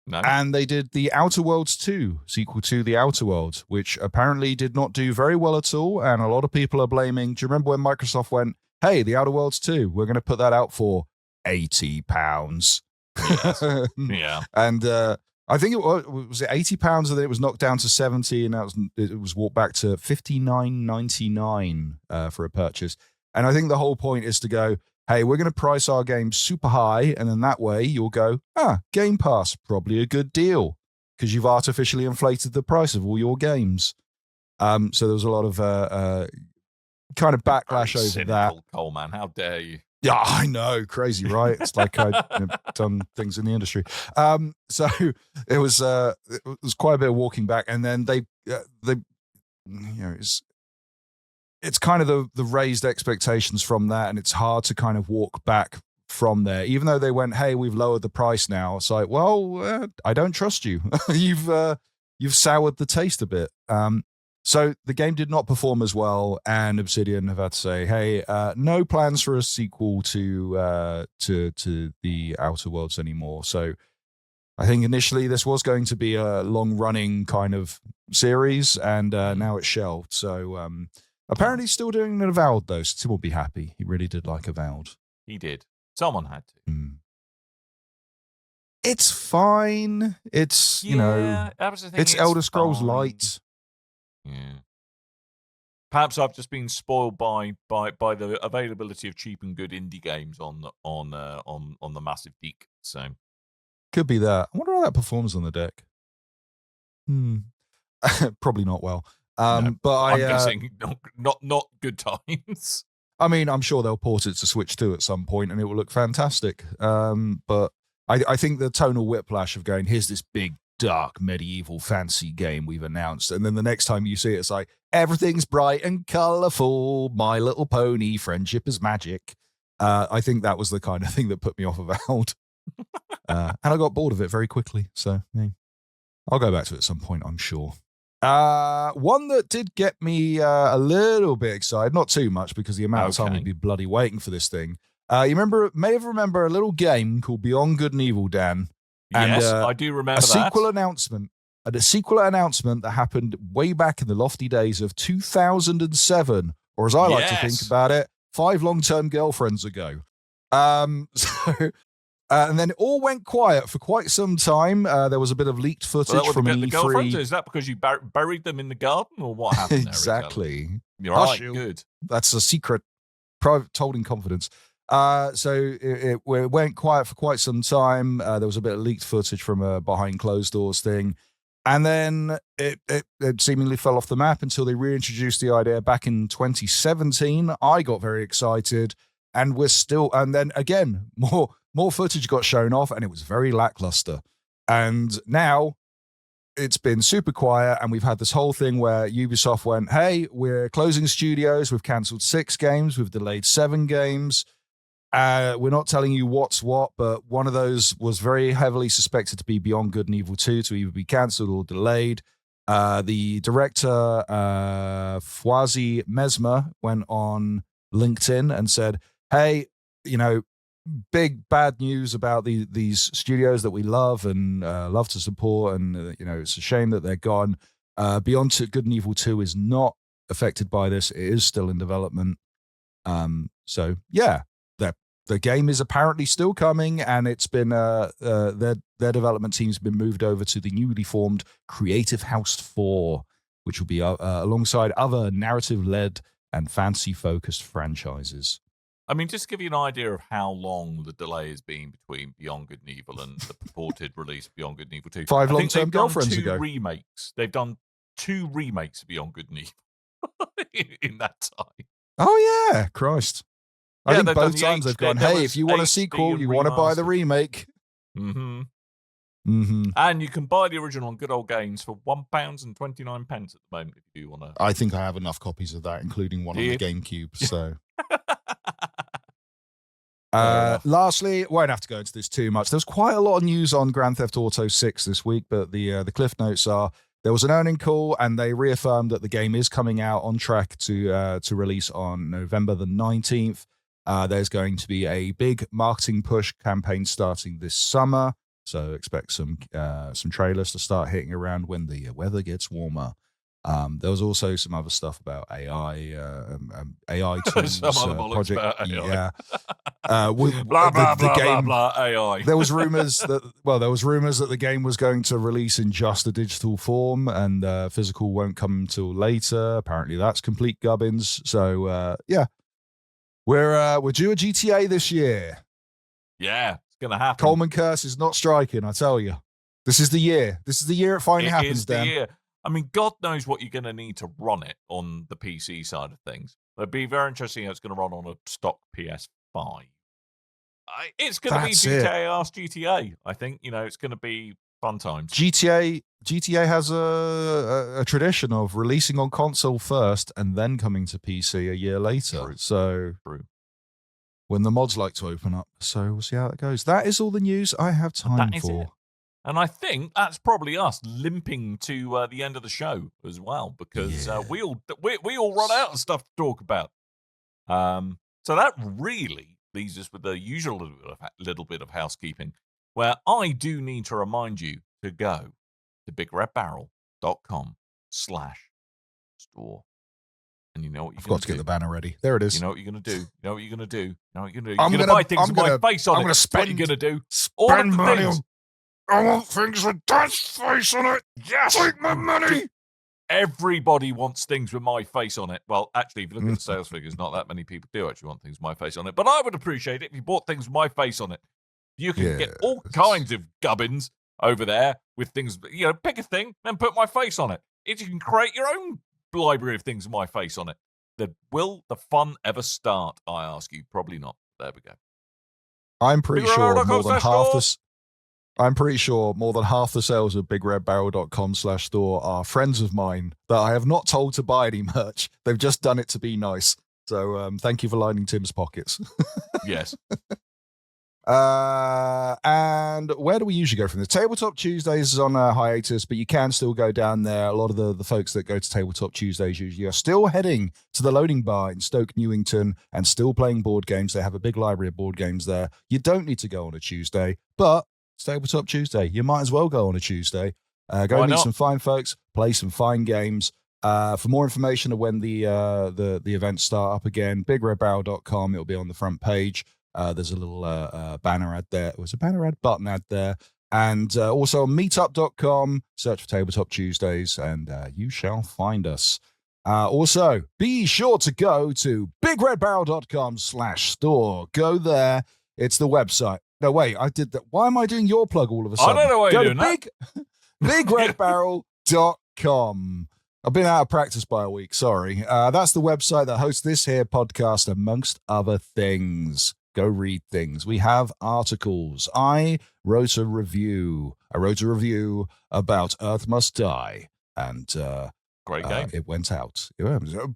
S5: No.
S3: And they did The Outer Worlds 2, sequel to The Outer Worlds, which apparently did not do very well at all. And a lot of people are blaming. Do you remember when Microsoft went, hey, The Outer Worlds 2, we're going to put that out for £80?
S5: Yes. Yeah.
S3: And I think it was it £80, and then it was knocked down to 70, and it was walked back to $59.99 for a purchase. And I think the whole point is to go, hey, we're going to price our games super high, and then that way you'll go, Game Pass, probably a good deal, because you've artificially inflated the price of all your games. So there was a lot of kind of backlash over
S5: cynical,
S3: that.
S5: Coleman, how dare you?
S3: Yeah, I know, crazy, right? It's like I've done things in the industry. So it was quite a bit of walking back, and then they it's kind of the raised expectations from that, and it's hard to kind of walk back from there. Even though they went, hey, we've lowered the price now. It's like, well, I don't trust you. You've soured the taste a bit. So the game did not perform as well, and Obsidian have had to say, hey, no plans for a sequel to the Outer Worlds anymore. So I think initially this was going to be a long-running kind of series, and now it's shelved. So apparently still doing an Avowed, though, so Tim will be happy. He really did like Avowed.
S5: He did. Someone had to.
S3: It's fine. It's, it's Elder Scrolls Light.
S5: Yeah. Perhaps I've just been spoiled by the availability of cheap and good indie games on the massive deck. So
S3: could be that. I wonder how that performs on the deck. Probably not well. But
S5: I'm guessing not good times.
S3: I mean, I'm sure they'll port it to Switch 2 at some point, and it will look fantastic. But I think the tonal whiplash of going, here's this big, dark, medieval, fancy game we've announced, and then the next time you see it, it's like, everything's bright and colourful, My Little Pony, friendship is magic. I think that was the kind of thing that put me off of Avowed. And I got bored of it very quickly, so yeah. I'll go back to it at some point, I'm sure. One that did get me a little bit excited, not too much because the amount of time we'd be bloody waiting for this thing. You may remember a little game called Beyond Good and Evil, Dan. And,
S5: yes, I do remember
S3: a sequel announcement. And a sequel announcement that happened way back in the lofty days of 2007, or as I like to think about it, 5 long-term girlfriends ago. And then it all went quiet for quite some time. There was a bit of leaked footage from
S5: the girlfriends.
S3: E3.
S5: Is that because you buried them in the garden, or what happened there?
S3: Exactly.
S5: You're right, good.
S3: That's a secret, private, told in confidence. So it went quiet for quite some time. There was a bit of leaked footage from a behind closed doors thing. And then it seemingly fell off the map until they reintroduced the idea back in 2017. I got very excited, and then again, more footage got shown off, and it was very lackluster. And now it's been super quiet, and we've had this whole thing where Ubisoft went, hey, we're closing studios. We've cancelled 6 games. We've delayed 7 games. We're not telling you what's what, but one of those was very heavily suspected to be Beyond Good and Evil 2 to either be cancelled or delayed. The director, Fwazi Mesmer, went on LinkedIn and said, hey, big bad news about these studios that we love and love to support, and it's a shame that they're gone. Beyond Good and Evil 2 is not affected by this. It is still in development. So yeah, the game is apparently still coming, and it's been their development team's been moved over to the newly formed Creative House 4, which will be alongside other narrative-led and fantasy-focused franchises.
S5: I mean, just to give you an idea of how long the delay has been between Beyond Good and Evil and the purported release of Beyond Good and Evil 2.
S3: 5 long-term girlfriends ago.
S5: Remakes. They've done 2 remakes of Beyond Good and Evil in that time.
S3: Oh, yeah. Christ. I think both times they've gone, hey, if you want a
S5: HD
S3: sequel, you want to buy the remake.
S5: Mm-hmm.
S3: Mm-hmm.
S5: And you can buy the original on Good Old Games for £1.29 at the moment if you do want to.
S3: I think I have enough copies of that, including one on the GameCube. So, lastly, won't have to go into this too much. There's quite a lot of news on Grand Theft Auto 6 this week, but the cliff notes are there was an earning call, and they reaffirmed that the game is coming out on track to release on November the 19th. There's going to be a big marketing push campaign starting this summer, so expect some trailers to start hitting around when the weather gets warmer. There was also some other stuff about AI tools, project. About AI. Yeah, with
S5: blah blah
S3: the game,
S5: blah AI.
S3: There was rumors that the game was going to release in just a digital form, and physical won't come until later. Apparently, that's complete gubbins. So yeah. We're due a GTA this year.
S5: Yeah, it's going to happen.
S3: Coleman curse is not striking, I tell you. This is the year. This is the year it finally happens, Dan.
S5: Year. I mean, God knows what you're going to need to run it on the PC side of things. It'd be very interesting how it's going to run on a stock PS5. It's going to be GTA Ask GTA, I think. It's going to be fun times.
S3: GTA has a tradition of releasing on console first and then coming to PC a year later.
S5: True.
S3: So
S5: True.
S3: When the mods like to open up. So we'll see how that goes. That is all the news I have time for.
S5: It. And I think that's probably us limping to the end of the show as well, because we all run out of stuff to talk about. So that really leaves us with the usual little bit of housekeeping, where I do need to remind you to go to bigredbarrel.com/store. And you know what you're going to do.
S3: I've got to get the banner ready. There it is.
S5: You know what you're going to do. You're going to buy things with my face on it. That's what you're going to do. All of the things.
S3: I want things with Dad's face on it.
S5: Yes.
S3: Take my money.
S5: Everybody wants things with my face on it. Well, actually, if you look at the sales figures, not that many people do actually want things with my face on it. But I would appreciate it if you bought things with my face on it. You can get all kinds of gubbins over there with things. Pick a thing and put my face on it. You can create your own library of things with my face on it. Will the fun ever start? I ask you. Probably not. There we go.
S3: I'm pretty sure more than half
S5: the.
S3: the. I'm pretty sure more than half the sales of BigRedBarrel.com/store are friends of mine that I have not told to buy any merch. They've just done it to be nice. So thank you for lining Tim's pockets.
S5: Yes.
S3: And where do we usually go from the Tabletop Tuesdays is on a hiatus, but you can still go down there. A lot of the folks that go to Tabletop Tuesdays usually are still heading to the loading bar in Stoke, Newington, and still playing board games. They have a big library of board games there. You don't need to go on a Tuesday, but it's Tabletop Tuesday. You might as well go on a Tuesday. Go meet some fine folks, play some fine games. For more information of when the events start up again, BigRedBarrel.com. It'll be on the front page. There's a little banner ad there. It was a banner ad, button ad there. And also on meetup.com, search for Tabletop Tuesdays, and you shall find us. Also, be sure to go to BigRedBarrel.com/store. Go there. It's the website. No, wait, I did that. Why am I doing your plug all of a sudden?
S5: I don't know why you're doing that.
S3: BigRedBarrel.com. I've been out of practice by a week, sorry. That's the website that hosts this here podcast, amongst other things. Go read things. We have articles. I wrote a review. About Earth Must Die, and
S5: great game.
S3: It went out. It was a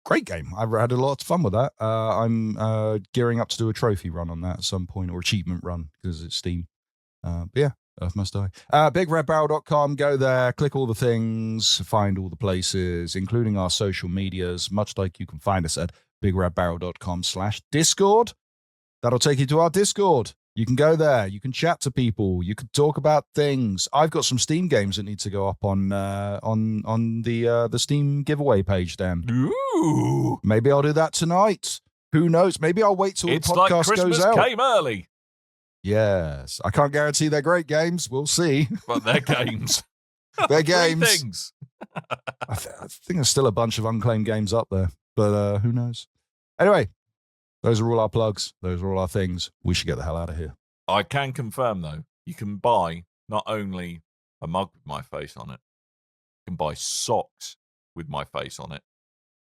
S3: great game. I've had a lot of fun with that. I'm gearing up to do a trophy run on that at some point, or achievement run, because it's Steam. But yeah. Earth Must Die. BigRedBarrel.com. Go there, click all the things, find all the places, including our social medias, much like you can find us at BigRedBarrel.com/Discord. That'll take you to our Discord. You can go there. You can chat to people. You can talk about things. I've got some Steam games that need to go up on the Steam giveaway page, Dan.
S5: Ooh.
S3: Maybe I'll do that tonight. Who knows? Maybe I'll wait till the podcast
S5: like Christmas
S3: goes out.
S5: Came early.
S3: Yes. I can't guarantee they're great games. We'll see.
S5: But they're games.
S3: They're games.
S5: Things.
S3: I think there's still a bunch of unclaimed games up there, but who knows? Anyway, those are all our plugs. Those are all our things. We should get the hell out of here.
S5: I can confirm, though, you can buy not only a mug with my face on it, you can buy socks with my face on it,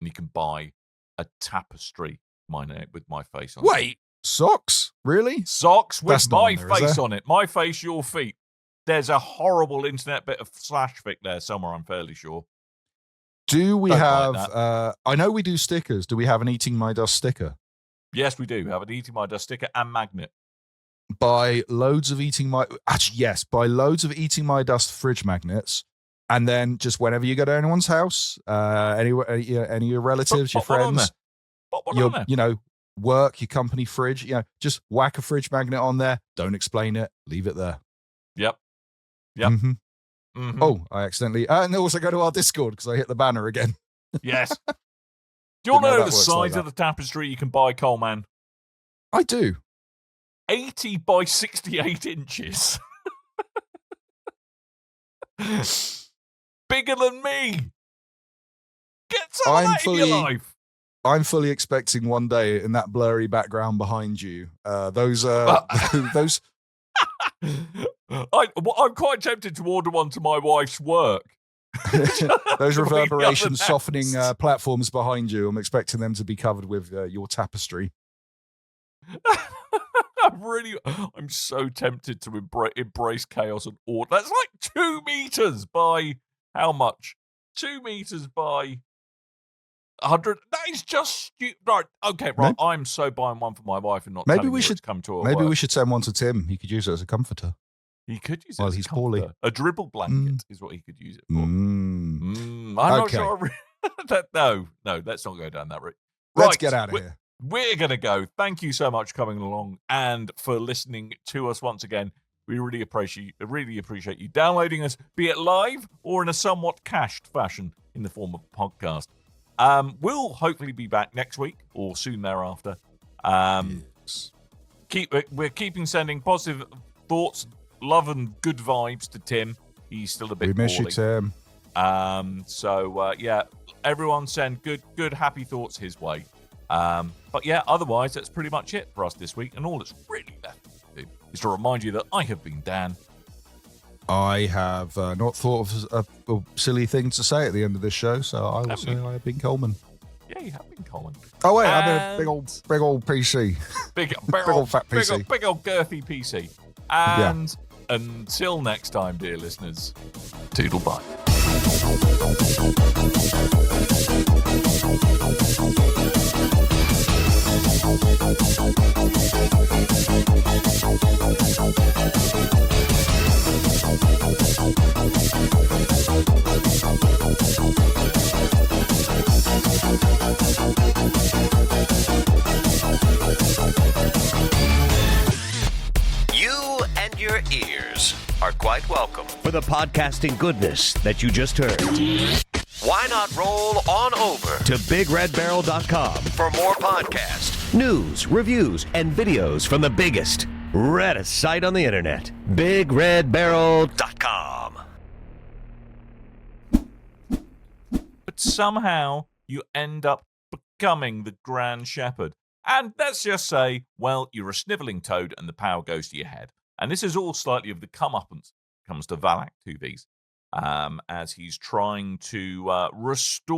S5: and you can buy a tapestry with my face on it.
S3: Wait, socks? Really?
S5: Socks with
S3: That's
S5: my
S3: not on there,
S5: face on it. My face, your feet. There's a horrible internet bit of /fic there somewhere, I'm fairly sure.
S3: Do we
S5: Don't
S3: have,
S5: like that.
S3: I know we do stickers. Do we have an Eating My Dust sticker?
S5: Yes, we do. We have an Eating My Dust sticker and magnet.
S3: Buy loads of Eating My, actually, yes, buy loads of Eating My Dust fridge magnets. And then just whenever you go to anyone's house, any of your relatives, your friends, your, work, your company fridge, just whack a fridge magnet on there. Don't explain it. Leave it there.
S5: Yep.
S3: Mm-hmm.
S5: Mm-hmm.
S3: Oh, I accidentally, and also go to our Discord because I hit the banner again.
S5: Yes. Do you want to know the size
S3: like
S5: of the tapestry you can buy, Coleman?
S3: I do.
S5: 80 by 68 inches. Bigger than me. Get some of that in your life.
S3: I'm fully expecting one day in that blurry background behind you, those.
S5: I'm quite tempted to order one to my wife's work.
S3: Those reverberation softening platforms behind you. I'm expecting them to be covered with your tapestry.
S5: I'm so tempted to embrace chaos and order. That's like 2 meters by how much? 2 meters by 100. That is just right. Okay, right.
S3: Maybe,
S5: I'm so buying one for my wife and not.
S3: Maybe we should
S5: come to her.
S3: Maybe
S5: work.
S3: We should send one to Tim. He could use it as a comforter.
S5: He could use it.
S3: Well,
S5: as
S3: he's
S5: a comforter.
S3: poorly.
S5: A dribble blanket is what he could use it for. I'm not sure. No, let's not go down that route.
S3: Let's get out of here.
S5: We're going to go. Thank you so much for coming along and for listening to us once again. We really appreciate you downloading us, be it live or in a somewhat cached fashion in the form of a podcast. We'll hopefully be back next week or soon thereafter.
S3: Yes.
S5: We're keeping sending positive thoughts, love and good vibes to Tim. He's still a bit
S3: We miss
S5: poorly.
S3: you, Tim.
S5: Yeah, everyone send good, happy thoughts his way. But yeah, otherwise, that's pretty much it for us this week. And all that's really left to do is to remind you that I have been Dan.
S3: I have not thought of a silly thing to say at the end of this show, so I will say I have been Coleman.
S5: Yeah, you have been Coleman.
S3: Oh wait, I've been a big old PC.
S5: Big
S3: old fat PC.
S5: Big old girthy PC. And until next time, dear listeners, toodle bye.
S4: You and your ears are quite welcome for the podcasting goodness that you just heard. Why not roll on over to BigRedBarrel.com for more podcasts, news, reviews, and videos from the biggest, reddest site on the internet, BigRedBarrel.com.
S5: But somehow you end up becoming the Grand Shepherd. And let's just say, well, you're a snivelling toad and the power goes to your head. And this is all slightly of the comeuppance comes to Valak 2Vs, as he's trying to restore